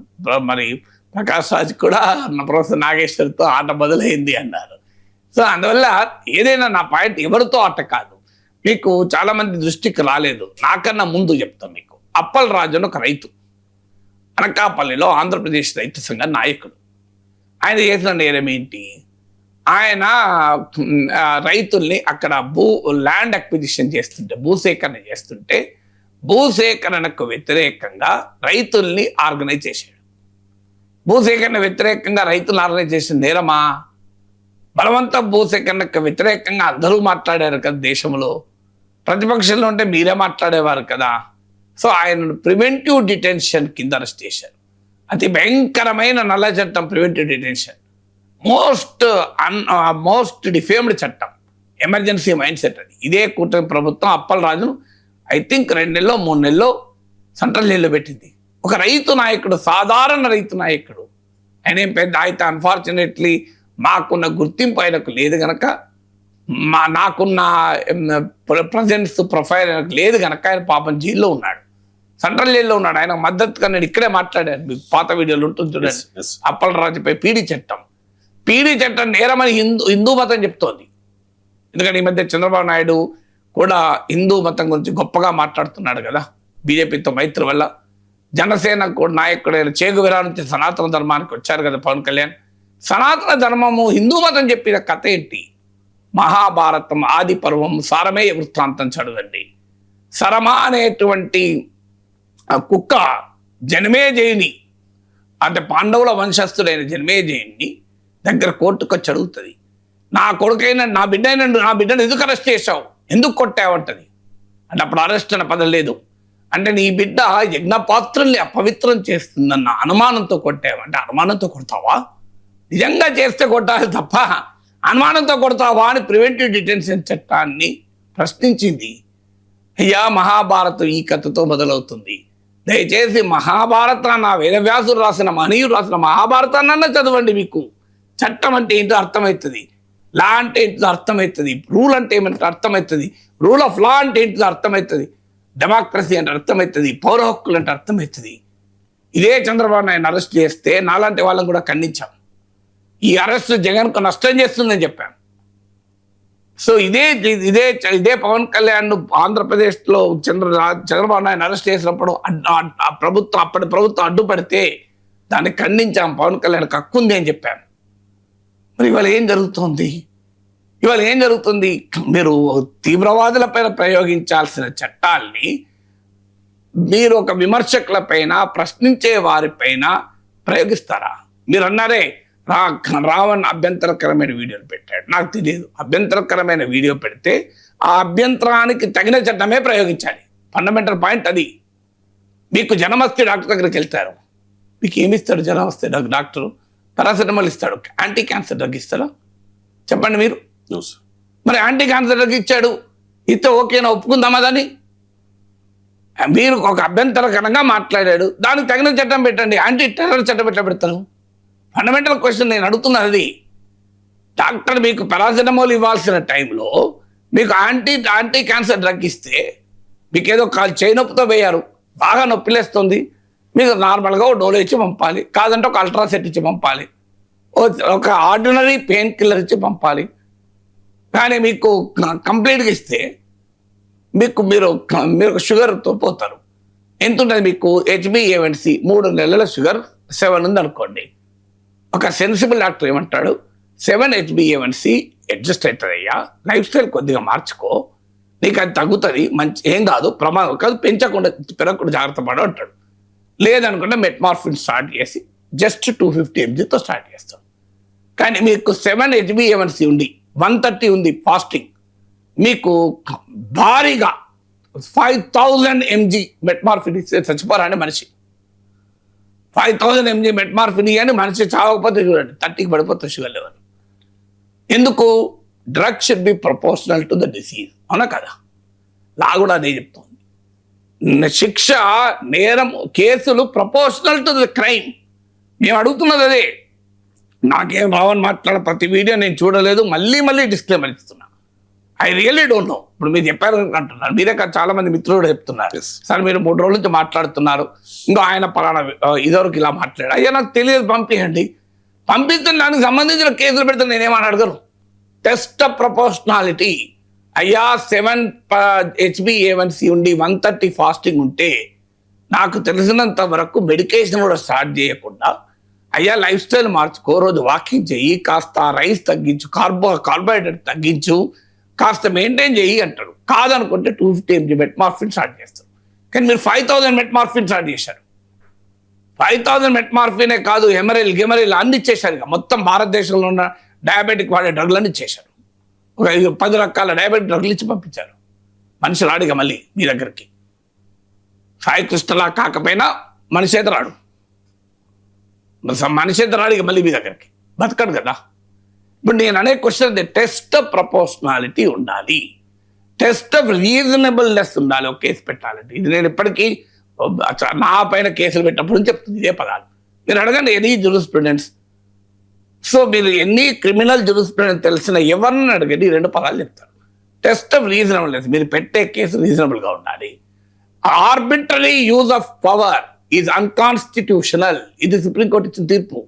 మరి ప్రకాష్ రాజ్ కూడా ప్రొఫెసర్ నాగేశ్వర్తో ఆట మొదలైంది అన్నారు. సో అందువల్ల ఏదైనా నా పాయింట్ ఎవరితో ఆట కాదు, మీకు చాలామంది దృష్టికి రాలేదు. నాకన్నా ముందు చెప్తాను మీకు. అప్పల్ రాజు అని ఒక రైతు, అనకాపల్లిలో ఆంధ్రప్రదేశ్ రైతు సంఘ నాయకుడు. ఆయన చేసిన నేరం ఏంటి? ఆయన రైతుల్ని అక్కడ ల్యాండ్ అక్విజిషన్ చేస్తుంటే భూసేకరణ చేస్తుంటే భూసేకరణకు వ్యతిరేకంగా రైతుల్ని ఆర్గనైజ్ చేశాడు. భూసేకరణ వ్యతిరేకంగా రైతులను ఆర్గనైజ్ చేసిన నేరమా? బలవంత భూసేకరణకు వ్యతిరేకంగా అందరూ మాట్లాడారు కదా దేశంలో, ప్రతిపక్షంలో ఉంటే మీరే మాట్లాడేవారు కదా. సో ఆయనను ప్రివెంటివ్ డిటెన్షన్ కింద అరెస్ట్ చేశారు. అతి భయంకరమైన నల్ల చట్టం ప్రివెంటివ్ డిటెన్షన్, మోస్ట్ డిఫేమ్డ్ చట్టం, ఎమర్జెన్సీ మైండ్ సెట్ అది. ఇదే కూటమి ప్రభుత్వం అప్పలరాజును ఐ థింక్ 2 నెలలో 3 నెలలో సెంట్రల్ జైల్లో పెట్టింది. ఒక రైతు నాయకుడు, సాధారణ రైతు నాయకుడు, ఆయన ఏం పెద్ద అయితే అన్ఫార్చునేట్లీ మాకున్న గుర్తింపు ఆయనకు లేదు గనక, నాకున్న ప్రజెన్స్ ప్రొఫైల్ ఆయనకు లేదు గనక ఆయన పాపం జైల్లో ఉన్నాడు, సెంట్రల్ జైల్లో ఉన్నాడు. ఆయన మద్దతుగా నేను ఇక్కడే మాట్లాడాను, మీకు పాత వీడియోలు ఉంటుంది చూడండి. అప్పలరాజుపై పీడీ చట్టం నేరమని హిందూ మతం చెప్తోంది. ఎందుకంటే ఈ మధ్య చంద్రబాబు నాయుడు కూడా హిందూ మతం గురించి గొప్పగా మాట్లాడుతున్నాడు కదా, బీజేపీతో మైత్రి వల్ల. జనసేన కూడా నాయకుడైన చేగువేరా నుంచి సనాతన ధర్మానికి వచ్చారు కదా పవన్ కళ్యాణ్. సనాతన ధర్మము హిందూ మతం చెప్పిన కథ ఏంటి? మహాభారతం ఆది పర్వం సారమేయ వృత్తాంతం చదవండి. సరమ అనేటువంటి కుక్క జనమేజయుని, అంటే పాండవుల వంశస్థుడైన జనమేజయుని దగ్గర కోర్టుకు వచ్చి అడుగుతుంది, నా కొడుకైనా నా బిడ్డను ఎందుకు అరెస్ట్ చేశావు, ఎందుకు కొట్టావంటది. అంటే అప్పుడు అరెస్ట్ అన్న పదం లేదు. అంటే నీ బిడ్డ యజ్ఞపాత్రుల్ని అపవిత్రం చేస్తుందన్న అనుమానంతో కొట్టావంటే, అనుమానంతో కొడతావా? నిజంగా చేస్తే కొట్టాలి తప్ప అనుమానంతో కొడతావా అని ప్రివెంటివ్ డిటెన్షన్ చట్టాన్ని ప్రశ్నించింది. అయ్యా, మహాభారతం ఈ కథతో మొదలవుతుంది. దయచేసి మహాభారతాన్ని, వేదవ్యాసుడు రాసిన మహనీయుడు రాసిన మహాభారతాన్న చదవండి. మీకు చట్టం అంటే ఏంటో అర్థమవుతుంది, లా అంటే ఏంటో అర్థమవుతుంది, రూల్ అంటే ఏమంటే అర్థమవుతుంది, రూల్ ఆఫ్ లా అంటే ఏంటో అర్థమవుతుంది, డెమోక్రసీ అంటే అర్థమవుతుంది, పౌర హక్కులు అంటే అర్థమవుతుంది. ఇదే చంద్రబాబు నాయుడు అరెస్ట్ చేస్తే నాలాంటి వాళ్ళని కూడా ఖండించాం. ఈ అరెస్ట్ జగన్కు నష్టం చేస్తుందని చెప్పాను. సో ఇదే పవన్ కళ్యాణ్ ఆంధ్రప్రదేశ్లో చంద్రబాబు నాయుడు అరెస్ట్ చేసినప్పుడు అప్పటి ప్రభుత్వం అడ్డుపడితే దాన్ని ఖండించాం. పవన్ కళ్యాణ్ హక్కుంది అని చెప్పాను. మరి ఇవాళ ఏం జరుగుతుంది? మీరు తీవ్రవాదులపైన ప్రయోగించాల్సిన చట్టాల్ని మీరు ఒక విమర్శకులపైన, ప్రశ్నించే వారిపైన ప్రయోగిస్తారా? మీరు అన్నారే రావణ్ అభ్యంతరకరమైన వీడియోలు పెట్టాడు, నాకు తెలియదు. అభ్యంతరకరమైన వీడియో పెడితే ఆ అభ్యంతరానికి తగిన చట్టమే ప్రయోగించాలి. ఫండమెంటల్ పాయింట్ అది. మీకు జనం వస్తే డాక్టర్ దగ్గరికి వెళ్తారు, మీకు ఏమిస్తాడు జనం వస్తే డాక్టరు? పారాసెటమాల్ ఇస్తాడు, యాంటీ క్యాన్సర్ డ్రగ్ ఇస్తాడా? చెప్పండి మీరు. మరి యాంటీ క్యాన్సర్ డ్రగ్ ఇచ్చాడు, ఇస్తే ఓకేనా, ఒప్పుకుందామా దాన్ని? మీరు ఒక అభ్యంతరకరంగా మాట్లాడాడు, దానికి తగిన చట్టం పెట్టండి. యాంటీ టెర్రర్ చట్టం ఎట్లా పెడతారు? ఫండమెంటల్ క్వశ్చన్ నేను అడుగుతున్నది అది. డాక్టర్ మీకు పారాసెటమాల్ ఇవ్వాల్సిన టైంలో మీకు యాంటీ క్యాన్సర్ డ్రగ్ ఇస్తే మీకు ఏదో చేయి నొప్పితో వేయారు, బాగా నొప్పిలేస్తుంది, మీకు నార్మల్గా ఓ డోలో ఇచ్చి పంపాలి, కాదంటే ఒక అల్ట్రాసెట్ ఇచ్చి పంపాలి, ఒక ఆర్డినరీ పెయిన్ కిల్లర్ ఇచ్చి పంపాలి. కానీ మీకు కంప్లీట్గా ఇస్తే మీరు షుగర్తో పోతారు. ఎంత ఉంటుంది మీకు? HbA1c 3 నెలల షుగర్ 7 ఉంది అనుకోండి. ఒక సెన్సిబుల్ డాక్టర్ ఏమంటాడు, 7 HbA1c అడ్జస్ట్ అవుతుంది అయ్యా, లైఫ్ స్టైల్ కొద్దిగా మార్చుకో, నీకు అది తగ్గుతుంది, మంచి ఏం కాదు, ప్రమాదం కాదు, పెరగకుండా జాగ్రత్త పడు అంటాడు. లేదనుకుంటే మెట్మార్ఫిన్ స్టార్ట్ చేసి జస్ట్ 250 mgతో స్టార్ట్ చేస్తాడు. కానీ మీకు 7 HbA1c ఉండి 130 ఉంది ఫాస్టింగ్, మీకు భారీగా 5000 mg మెట్మార్ఫిన్ ఇస్తే చచ్చిపోరాని మనిషి. 5000 mg మెట్మార్ఫిన్ అని మనిషి చావకపోతే చూడండి 30కి పడిపోతుంది షుగర్ లెవెల్. ఎందుకు? Drug should be proportional to the disease, అవునా కదా? లా కూడా అదే చెప్తుంది. శిక్ష, నేరం, కేసులు ప్రపోర్షనల్ టు ద క్రైమ్. మేము అడుగుతున్నది అదే. నాకేం రావని మాట్లాడ ప్రతి వీడియో నేను చూడలేదు, మళ్ళీ డిస్క్లైమర్ ఇస్తున్నా. I really don't know. ఇప్పుడు మీరు చెప్పారు అంటున్నారు, మీరే కాదు చాలా మంది మిత్రులు చెప్తున్నారు, సార్ మీరు 3 రోజుల నుంచి మాట్లాడుతున్నారు, ఇంకా ఆయన పలానా ఇదివరకు ఇలా మాట్లాడారు. అయ్యా నాకు తెలియదు, పంపించండి. పంపిస్తే దానికి సంబంధించిన కేసులు పెడితే నేనేమని అడగను. Test of proportionality. అయ్యా 7 HbA1c ఉండి 130 ఫాస్టింగ్ ఉంటే నాకు తెలిసినంత వరకు మెడికేషన్ కూడా స్టార్ట్ చేయకుండా అయ్యా లైఫ్ స్టైల్ మార్చుకో, రోజు వాకింగ్ చెయ్యి, కాస్త రైస్ తగ్గించు, కార్బోహైడ్రేట్ తగ్గించు, కాస్త మెయింటైన్ చెయ్యి అంటాడు. కాదనుకుంటే 250 mg మెట్మార్ఫిన్ స్టార్ట్ చేస్తారు. కానీ మీరు 5000 మెట్మార్ఫిన్ స్టార్ట్ చేశారు. 5000 మెట్మార్ఫినే కాదు, గిమరిల్ అన్ని ఇచ్చేశారు. ఇక మొత్తం భారతదేశంలో ఉన్న డయాబెటిక్ వాడే డ్రగ్లన్నీ ఇచ్చేశారు. ఒక 10 రకాల డయాబెటిక్ డ్రగ్లు ఇచ్చి పంపించారు. మనిషి రాడిగా మళ్ళీ మీ దగ్గరికి. సాయి కృష్ణలా కాకపోయినా మనిషి అయితే రాడు. మనిషి అయితే రాడిగా మళ్ళీ మీ దగ్గరికి, బతకడు కదా. ఇప్పుడు నేను అనే క్వశ్చన్, టెస్ట్ ఆఫ్ ప్రపోర్షనాలిటీ ఉండాలి, టెస్ట్ ఆఫ్ రీజనబుల్నెస్ ఉండాలి ఒక కేసు పెట్టాలంటే. ఇది నేను ఇప్పటికీ నా పైన కేసులు పెట్టినప్పుడు చెప్తుంది ఇదే పదాలు. మీరు అడగండి ఎనీ జూరిస్ప్రుడెన్స్. సో మీరు ఎన్ని క్రిమినల్ జూరిస్ప్రుడెన్స్ తెలిసిన ఎవరిని అడగండి, 2 పదాలు చెప్తారు. టెస్ట్ ఆఫ్ రీజనబుల్నెస్, మీరు పెట్టే కేసు రీజనబుల్గా ఉండాలి. Arbitrary use of power is unconstitutional. ఇది సుప్రీంకోర్టు ఇచ్చిన తీర్పు.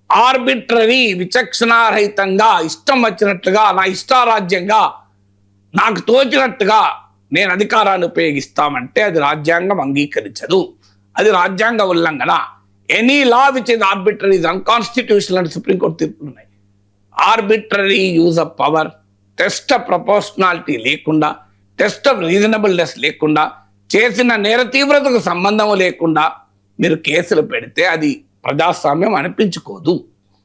ఆర్బిట్రరీ, విచక్షణారహితంగా ఇష్టం వచ్చినట్లుగా, నా ఇష్టారాజ్యంగా, నాకు తోచినట్టుగా నేను అధికారాన్ని ఉపయోగిస్తామంటే అది రాజ్యాంగం అంగీకరించదు, అది రాజ్యాంగ ఉల్లంఘన. Any law which is arbitrary is unconstitutional అని సుప్రీంకోర్టు తీర్పులు ఉన్నాయి. Arbitrary use of power, test of proportionality లేకుండా, టెస్ట్ ఆఫ్ రీజనబుల్నెస్ లేకుండా, చేసిన నేర తీవ్రతకు సంబంధం లేకుండా మీరు కేసులు పెడితే అది ప్రజాస్వామ్యం అనిపించుకోదు.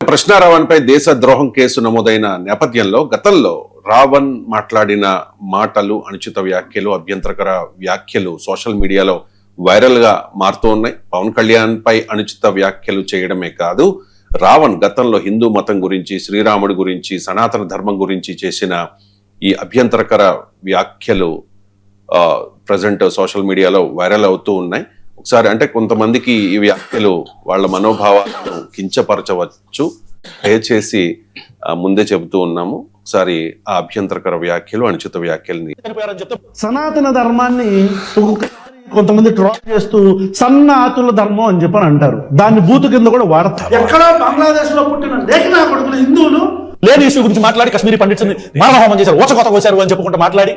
ప్రశ్న రావణ్ పై దేశ ద్రోహం కేసు నమోదైన నేపథ్యంలో గతంలో రావణ్ మాట్లాడిన మాటలు, అనుచిత వ్యాఖ్యలు, అభ్యంతరకర వ్యాఖ్యలు సోషల్ మీడియాలో వైరల్ గా మారుతూ ఉన్నాయి. పవన్ కళ్యాణ్ పై అనుచిత వ్యాఖ్యలు చేయడమే కాదు, రావణ్ గతంలో హిందూ మతం గురించి, శ్రీరాముడి గురించి, సనాతన ధర్మం గురించి చేసిన ఈ అభ్యంతరకర వ్యాఖ్యలు ప్రజెంట్ సోషల్ మీడియాలో వైరల్ అవుతూ ఉన్నాయి. ఒకసారి అంటే కొంతమందికి ఈ వ్యాఖ్యలు వాళ్ళ మనోభావాలను కించపరచవచ్చు, దయచేసి ముందే చెబుతూ ఉన్నాము. ఒకసారి ఆ అభ్యంతరకర వ్యాఖ్యలు, అనుచిత వ్యాఖ్యల్ని. సనాతన ధర్మాన్ని కొంతమంది ట్రాల్ చేస్తూ సన్నాతుల ధర్మం అని చెప్పని అంటారు. దాన్ని బూతు కింద కూడా వాడతారు. ఎక్కడో బంగ్లాదేశ్ లో పుట్టిన లేఖనా కొడుకులు హిందువులు లేని ఇష్యూ గురించి మాట్లాడి కశ్మీరీ పండిట్స్ మానహోమం చేశారు, ఓచకోత కోసారు అని చెప్పుకుంటూ మాట్లాడి,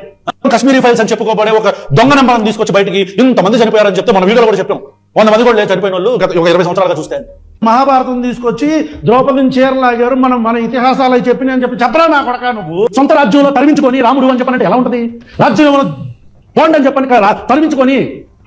కశ్మీరీ ఫైల్స్ అని చెప్పుకోబడే ఒక దొంగ నెంబర్ని తీసుకొచ్చి బయటికి ఇంతమంది చనిపోయారని చెప్తే మన వీడియోలో కూడా చెప్పాం. 100 మంది కూడా లేదు చనిపోయిన వాళ్ళు గత 20 సంవత్సరాలుగా చూస్తే. మహాభారతం తీసుకొచ్చి ద్రౌపదిని చీరలాగారు, మన ఇతిహాసాలు అవి చెప్పిన అని చెప్పి చెప్పరా నా కొడక నువ్వు. సొంత రాజ్యంలో తరిమించుకొని రాముడు అని చెప్పనంటే ఎలా ఉంటది? రాజ్యంలో పోండి అని చెప్పని తరిమించుకొని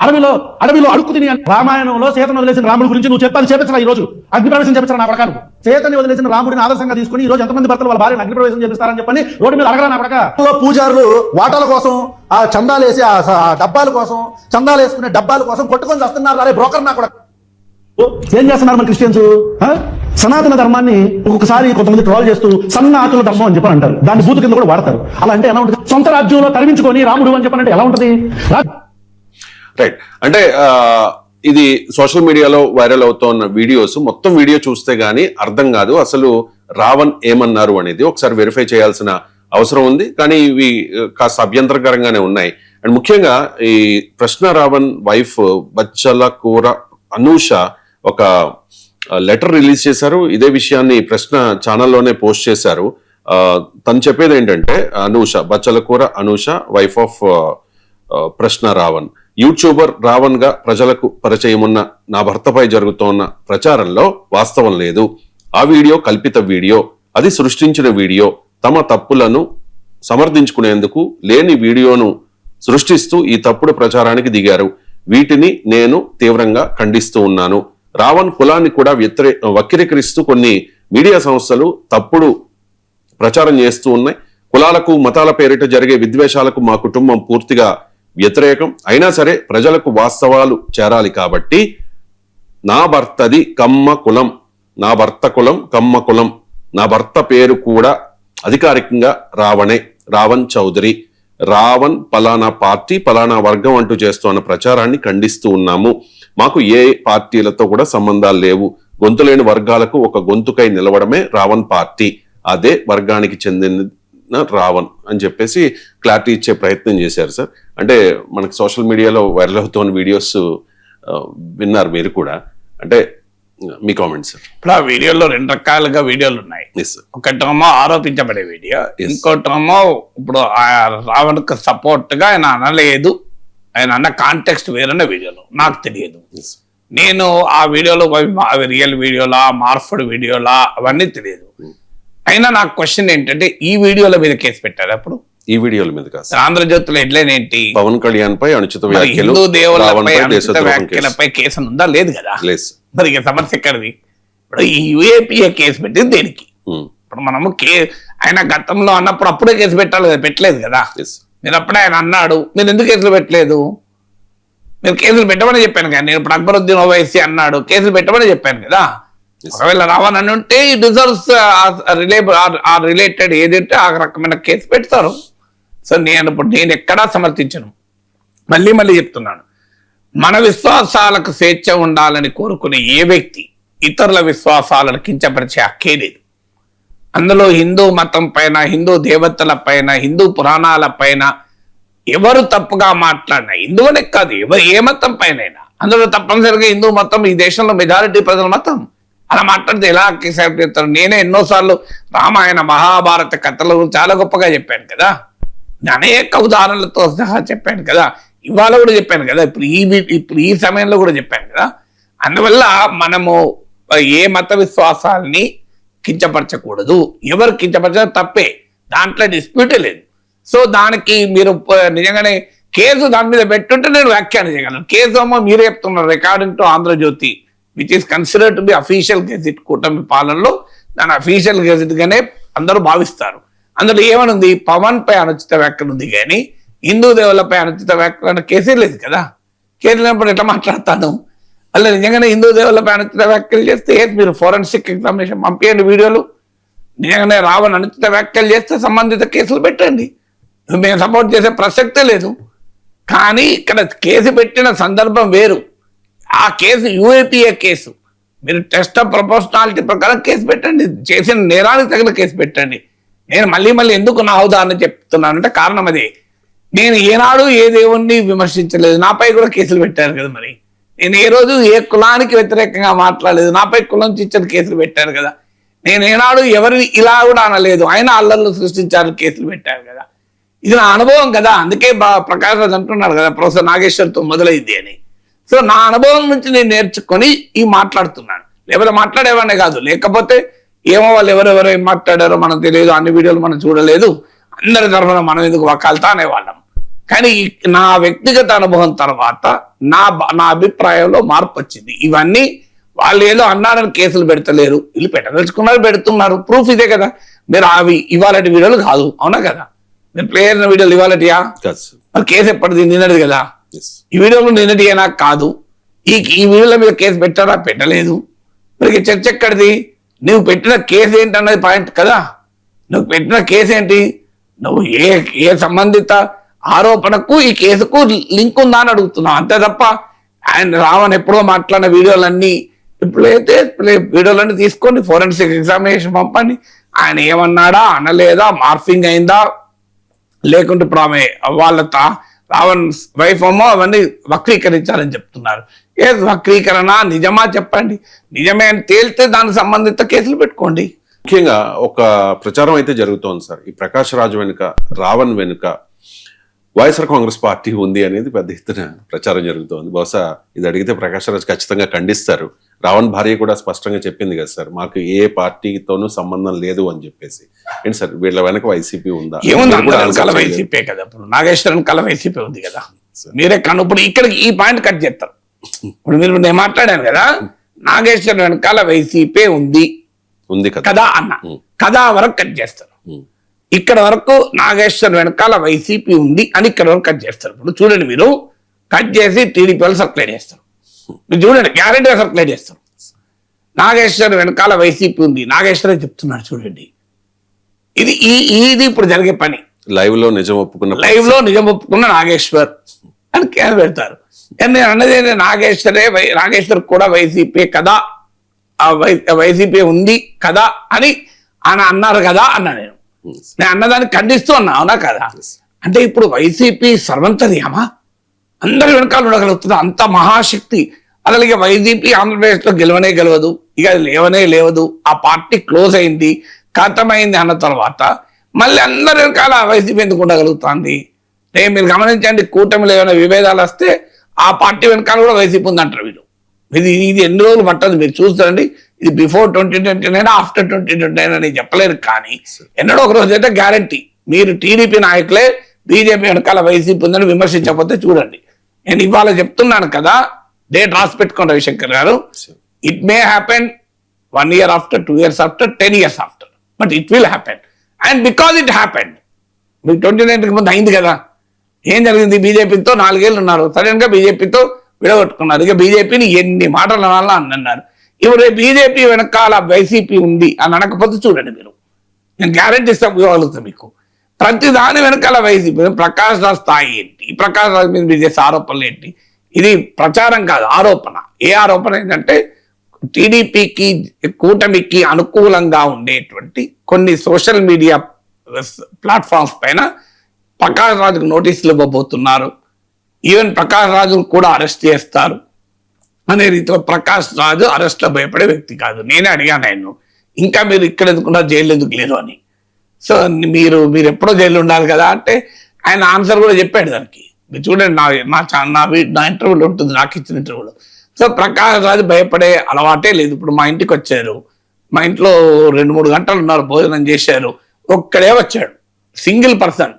అడవిలో అడుక్కు తిని. రామాయణంలో సీతను వదిలేసిన రాముడి గురించి నువ్వు చెప్పాలి, చేపించరా ఈ రోజు అగ్నిప్రవేశం చేపించరా నా కొడక. సీతని వదిలేసిన రాముడిని ఆదర్శంగా తీసుకుని ఈ రోజు ఎంతమంది భర్తలు వాళ్ళ భార్యను అగ్నిప్రవేశం చేపిస్తారని చెప్పని రోడ్డు మీద అడగరా నా కొడక. పూజారులు వాటాల కోసం, ఆ చందాలు వేసి ఆ డబ్బాల కోసం, చందాలు వేసుకునే డబ్బాల కోసం కొట్టుకొని వస్తున్నారు. అరే బ్రోకర్ నా కొడక. ఏం చేస్తున్నారు మన క్రిస్టియన్స్? సనాతన ధర్మాన్ని ఒక్కొక్కసారి కొంతమంది ట్రోల్ చేస్తూ సన్నాతుల ధర్మం అని చెప్పని అంటారు. దాన్ని బూతు కింద కూడా వాడతారు. అలా అంటే ఎలా ఉంటుంది? సొంత రాజ్యంలో తరిమించుకొని రాముడు అని చెప్పనంటే ఎలా ఉంటుంది? రైట్. అంటే ఇది సోషల్ మీడియాలో వైరల్ అవుతున్న వీడియోస్, మొత్తం వీడియో చూస్తే గానీ అర్థం కాదు అసలు రావణ్ ఏమన్నారు అనేది. ఒకసారి వెరిఫై చేయాల్సిన అవసరం ఉంది. కానీ ఇవి కాస్త అభ్యంతరకరంగానే ఉన్నాయి. అండ్ ముఖ్యంగా ఈ ప్రశ్న రావణ్ వైఫ్ బచ్చలకూర అనూష ఒక లెటర్ రిలీజ్ చేశారు. ఇదే విషయాన్ని ప్రశ్న ఛానల్లోనే పోస్ట్ చేశారు. తను చెప్పేది ఏంటంటే, బచ్చలకూర అనూష వైఫ్ ఆఫ్ ప్రశ్న రావణ్, యూట్యూబర్ రావణ్ గా ప్రజలకు పరిచయం ఉన్న నా భర్తపై జరుగుతోన్న ప్రచారంలో వాస్తవం లేదు. ఆ వీడియో కల్పిత వీడియో, అది సృష్టించిన వీడియో. తమ తప్పులను సమర్థించుకునేందుకు లేని వీడియోను సృష్టిస్తూ ఈ తప్పుడు ప్రచారానికి దిగారు. వీటిని నేను తీవ్రంగా ఖండిస్తూ ఉన్నాను. రావణ్ కులాన్ని కూడా వక్రీకరిస్తూ కొన్ని మీడియా సంస్థలు తప్పుడు ప్రచారం చేస్తూ ఉన్నాయి. కులాలకు, మతాల పేరిట జరిగే విద్వేషాలకు మా కుటుంబం పూర్తిగా వ్యతిరేకం. అయినా సరే ప్రజలకు వాస్తవాలు చేరాలి కాబట్టి నా భర్తది కమ్మ కులం, నా భర్త కులం కమ్మ కులం, నా భర్త పేరు కూడా అధికారికంగా రావణే, రావణ్ చౌదరి. రావణ్ పలానా పార్టీ, పలానా వర్గం అంటూ చేస్తున్న ప్రచారాన్ని ఖండిస్తూ ఉన్నాము. మాకు ఏ పార్టీలతో కూడా సంబంధాలు లేవు. గొంతులేని వర్గాలకు ఒక గొంతుకై నిలవడమే రావణ్ పార్టీ, అదే వర్గానికి చెందిన రావణ్ అని చెప్పేసి క్లారిటీ ఇచ్చే ప్రయత్నం చేశారు సార్. అంటే మనకి సోషల్ మీడియాలో వైరల్ అవుతున్న వీడియోస్ విన్నారు మీరు కూడా. అంటే మీ కామెంట్ సార్. ఇప్పుడు ఆ వీడియోలో 2 రకాలుగా వీడియోలు ఉన్నాయి. ఒకటేమో ఆరోపించబడే వీడియో, ఇంకోటేమో ఇప్పుడు రావణ్కి సపోర్ట్ గా ఆయన అనలేదు, ఆయన అన్న కాంటెక్స్ట్ వేరన్న వీడియోలో నాకు తెలియదు. నేను ఆ వీడియోలో అవి రియల్ వీడియోలా మార్ఫ్డ్ వీడియోలా అవన్నీ తెలియదు. అయినా నాకు క్వశ్చన్ ఏంటంటే ఈ వీడియోల మీద కేసు పెట్టారు అప్పుడు? ఈ వీడియోల మీద కాదు సార్. ఆంధ్రజ్యోతిలో హెడ్లైన్ ఏంటి? పవన్ కళ్యాణ్ పై అనుచిత మరి వ్యాఖ్యలు, హిందూ దేవులపై రావణ్పై అనుచిత దేశద్రోహం కేసు. వ్యాఖ్యలపై కేసు ఉందా? లేదు కదా. లేదు సార్. మరి ఇక సమస్య ఎక్కడిది? ఇప్పుడు ఈ యూఏపీఏ కేసు పెట్టింది దేనికి? ఉమ్. ఇప్పుడు మనము ఆయన గతంలో అన్నప్పుడు అప్పుడే కేసు పెట్టాలి కదా, పెట్టలేదు కదా. Yes. మీరు అప్పుడే ఆయన అన్నాడు, మీరు ఎందుకు కేసులు పెట్టలేదు? మీరు కేసులు పెట్టమని చెప్పాను కదా. నేను ఇప్పుడు అక్బరుద్దీన్ ఓవైసీ అన్నాడు, కేసులు పెట్టమని చెప్పాను కదా. ఒకవేళ రావణ్ అని ఉంటే ఈ డిజర్వ్స్ రిలేటెడ్ ఏదంటే ఆ రకమైన కేసు పెడతారు. సో నేను ఎక్కడా సమర్థించను. మళ్ళీ చెప్తున్నాను, మన విశ్వాసాలకు స్వేచ్ఛ ఉండాలని కోరుకునే ఏ వ్యక్తి ఇతరుల విశ్వాసాలను కించపరిచే హక్కే లేదు. అందులో హిందూ మతం పైన, హిందూ దేవతల పైన, హిందూ పురాణాల పైన ఎవరు తప్పుగా మాట్లాడినా, హిందువునే కాదు ఎవరు ఏ మతం పైన, అందులో తప్పనిసరిగా హిందూ మతం ఈ దేశంలో మెజారిటీ ప్రజల మతం, అలా మాట్లాడితే ఎలా యాక్సెప్ట్ చేస్తారు? నేనే ఎన్నోసార్లు రామాయణ మహాభారత కథలు చాలా గొప్పగా చెప్పాను కదా, అనేక ఉదాహరణలతో సహా చెప్పాను కదా, ఇవాళ కూడా చెప్పాను కదా, ఇప్పుడు ఈ సమయంలో కూడా చెప్పాను కదా. అందువల్ల మనము ఏ మత విశ్వాసాలని కించపరచకూడదు. ఎవరు కించపరచడం తప్పే, దాంట్లో డిస్ప్యూటే లేదు. సో దానికి మీరు నిజంగానే కేసు దాని మీద పెట్టుంటే నేను వ్యాఖ్యానం చేయగలను. కేసు ఏమో మీరే చెప్తున్నారు, recording to Andhrajyothy which is considered to be official gazette. కూటమి పాలనలో దాని అఫీషియల్ గెజిట్ గానే అందరూ భావిస్తారు. అందులో ఏమనుంది? పవన్ పై అనుచిత వ్యాఖ్యలు ఉంది, కానీ హిందూ దేవులపై అనుచిత వ్యాఖ్యలు అన్న కేసే లేదు కదా. కేసు లేనప్పుడు ఎట్లా మాట్లాడతాను? అలా నిజంగానే హిందూ దేవులపై అనుచిత వ్యాఖ్యలు చేస్తే మీరు ఫోరెన్సిక్ ఎగ్జామినేషన్ పంపించండి వీడియోలు. నిజంగానే రావణ్ అనుచిత వ్యాఖ్యలు చేస్తే సంబంధిత కేసులు పెట్టండి. మేము సపోర్ట్ చేసే ప్రసక్తే లేదు. కానీ ఇక్కడ కేసు పెట్టిన సందర్భం వేరు. ఆ కేసు యూఏపీఏ కేసు. మీరు టెస్ట్ ఆఫ్ ప్రపోర్షనాలిటీ ప్రకారం కేసు పెట్టండి, చేసిన నేరానికి తగిన కేసు పెట్టండి. నేను మళ్ళీ ఎందుకు నా హోదాన్ని చెప్తున్నానంటే కారణం అదే. నేను ఏనాడు ఏ దేవుణ్ణి విమర్శించలేదు, నాపై కూడా కేసులు పెట్టారు కదా. మరి నేను ఏ రోజు ఏ కులానికి వ్యతిరేకంగా మాట్లాడలేదు, నాపై కులం చిచ్చని కేసులు పెట్టారు కదా. నేను ఏనాడు ఎవరిని ఇలా కూడా అనలేదు, ఆయన అల్లర్లు సృష్టించారు కేసులు పెట్టారు కదా. ఇది నా అనుభవం కదా. అందుకే ప్రకాష్ రాజ్ అంటున్నాడు కదా, ప్రొఫెసర్ నాగేశ్వర్తో మొదలైంది అని. సో నా అనుభవం నుంచి నేను నేర్చుకొని ఈ మాట్లాడుతున్నాను. ఎవరు మాట్లాడేవాడినే కాదు, లేకపోతే ఏమో వాళ్ళు ఎవరెవరు ఏం మాట్లాడారో మనకు తెలియదు, అన్ని వీడియోలు మనం చూడలేదు, అందరి తరఫున మనం ఎందుకు వకాల్తా అనేవాళ్ళం. కానీ నా వ్యక్తిగత అనుభవం తర్వాత నా అభిప్రాయంలో మార్పు వచ్చింది. ఇవన్నీ వాళ్ళు ఏదో అన్నారని కేసులు పెడతలేరు, వీళ్ళు పెట్టదలుచుకున్నారు, పెడుతున్నారు. ప్రూఫ్ ఇదే కదా. మీరు అవి ఇవాళటి వీడియోలు కాదు, అవునా కదా? మీరు ప్లే అయిన వీడియోలు ఇవాళటియా? మరి కేసు ఎప్పటిది? నిన్నది కదా. ఈ వీడియోలు నిన్నటి నాకు కాదు. ఈ వీడియోల మీద కేసు పెట్టారా? పెట్టలేదు. మరి చర్చ ఎక్కడిది? నువ్వు పెట్టిన కేసు ఏంటన్నది పాయింట్ కదా. నువ్వు పెట్టిన కేసు ఏంటి? నువ్వు ఏ సంబంధిత ఆరోపణకు ఈ కేసుకు లింక్ ఉందా అని అడుగుతున్నావు, అంతే తప్ప ఆయన రావణ్ ఎప్పుడో మాట్లాడిన వీడియోలన్నీ ఇప్పుడైతే వీడియోలన్నీ తీసుకొని ఫోరెన్సిక్ ఎగ్జామినేషన్ పంపండి. ఆయన ఏమన్నాడా, అనలేదా, మార్ఫింగ్ అయిందా, లేకుంటే ఇప్పుడు ఆమె వాళ్ళ రావణ్ వైఫ్ అమ్మో అవన్నీ వక్రీకరించాలని చెప్తున్నారు. ఏ వక్రీకరణ నిజమా చెప్పండి. నిజమే అని తేలితే దానికి సంబంధిత కేసులు పెట్టుకోండి. ముఖ్యంగా ఒక ప్రచారం అయితే జరుగుతోంది సార్, ఈ ప్రకాష్ రాజ్ వెనుక, రావణ్ వెనుక వైఎస్ఆర్ కాంగ్రెస్ పార్టీ ఉంది అనేది పెద్ద ఎత్తున ప్రచారం జరుగుతోంది. బహుశా ఇది అడిగితే ప్రకాష్ రాజ్ ఖచ్చితంగా ఖండిస్తారు. రావణ్ భార్య కూడా స్పష్టంగా చెప్పింది కదా సార్, మాకు ఏ పార్టీతోనూ సంబంధం లేదు అని చెప్పేసి. ఏంటి సార్ వీళ్ళ వెనక వైసీపీ ఉందా? కల వైసీపీ కదా. ఇప్పుడు నాగేశ్వరన్ కల వైసీపీ ఉంది కదా. మీరే కను ఇప్పుడు ఇక్కడికి ఈ పాయింట్ కట్ చేస్తారు. ఇప్పుడు మీరు నేను మాట్లాడాను కదా, నాగేశ్వరన్ వెనకాల వైసీపీ ఉంది కదా అన్న, కదా వరకు కట్ చేస్తారు. ఇక్కడ వరకు నాగేశ్వర్ వెనకాల వైసీపీ ఉంది అని ఇక్కడ వరకు కట్ చేస్తారు. ఇప్పుడు చూడండి, మీరు కట్ చేసి టీడీపీ వాళ్ళు సర్క్యులేట్ చేస్తారు. మీరు చూడండి, గ్యారెంటీగా సర్క్యులేట్ చేస్తారు. నాగేశ్వర్ వెనకాల వైసీపీ ఉంది, నాగేశ్వరే చెప్తున్నాడు చూడండి. ఇది ఇప్పుడు జరిగే పని. లైవ్ లో నిజం ఒప్పుకున్న నాగేశ్వర్ అని కేసు పెడతారు. నేను అన్నది నాగేశ్వర్ కూడా వైసీపీ కదా, వైసీపీ ఉంది కదా అని అన్నారు కదా అన్నా. నేను అన్నదాన్ని ఖండిస్తూ అన్నా, అవునా కదా? అంటే ఇప్పుడు వైసీపీ సర్వంతర్యామా, అందరి వెనకాల ఉండగలుగుతుంది, అంత మహాశక్తి. అలాగే వైసీపీ ఆంధ్రప్రదేశ్ లో గెలవదు, ఇక లేవదు. ఆ పార్టీ క్లోజ్ అయింది, ఖతమైంది అన్న తర్వాత మళ్ళీ అందరి వెనకాల వైసీపీ ఎందుకు ఉండగలుగుతుంది? మీరు గమనించండి, కూటమిలో ఏమైనా విభేదాలు వస్తే ఆ పార్టీ వెనకాల కూడా వైసీపీ ఉందంటారు వీళ్ళు. ఇది ఎన్ని రోజులు పట్టదు మీరు చూస్తారండి. ఇది బిఫోర్ 2029 ఆఫ్టర్ 2029 అని చెప్పలేరు, కానీ ఎన్నడో ఒక రోజు అయితే గ్యారంటీ. మీరు టీడీపీ నాయకులే బీజేపీ వెనకాల వైసీపీ ఉందని విమర్శించకపోతే చూడండి. నేను ఇవాళ చెప్తున్నాను కదా, డేట్ రాసి పెట్టుకోండి రవిశంకర్ గారు. It may happen 1 year after, 2 years after, 10 years after, but it will happen. And because it happen, మీకు 29కి ముందు అయింది కదా. ఏం జరిగింది? బీజేపీతో 4 ఏళ్ళు ఉన్నారు, సడన్ గా బీజేపీతో విడగొట్టుకున్నారు. ఇక బీజేపీని ఎన్ని మాటలు అనాలా అని అన్నారు. ఇప్పుడు బీజేపీ వెనకాల వైసీపీ ఉంది అని అనకపోతే చూడండి మీరు, నేను గ్యారంటీ ఇవ్వగలుగుతాను మీకు. ప్రతి దాని వెనకాల వైసీపీ. ప్రకాష్ రాజ్ స్థాయి ఏంటి, ప్రకాష్ రాజ్ మీద మీరు చేసే ఆరోపణలు ఏంటి? ఇది ప్రచారం కాదు, ఆరోపణ. ఏ ఆరోపణ ఏంటంటే టీడీపీకి కూటమికి అనుకూలంగా ఉండేటువంటి కొన్ని సోషల్ మీడియా ప్లాట్ఫామ్స్ పైన ప్రకాష్ రాజుకు నోటీసులు ఇవ్వబోతున్నారు, ఈవెన్ ప్రకాష్ రాజును కూడా అరెస్ట్ చేస్తారు అనే రీతిలో. ప్రకాష్ రాజు అరెస్ట్లో భయపడే వ్యక్తి కాదు. నేనే అడిగాను ఆయన, ఇంకా మీరు ఇక్కడ ఎందుకున్నారు, జైలు ఎందుకు లేరు అని. సో మీరు ఎప్పుడో జైలు ఉండాలి కదా అంటే ఆయన ఆన్సర్ కూడా చెప్పాడు దానికి. మీరు చూడండి, నా ఇంటర్వ్యూలో ఉంటుంది, నాకు ఇచ్చిన ఇంటర్వ్యూలో. సో ప్రకాష్ రాజు భయపడే అలవాటే లేదు. ఇప్పుడు మా ఇంటికి వచ్చారు, మా ఇంట్లో 2-3 గంటలు ఉన్నారు, భోజనం చేశారు, ఒక్కడే వచ్చాడు, సింగిల్ పర్సన్.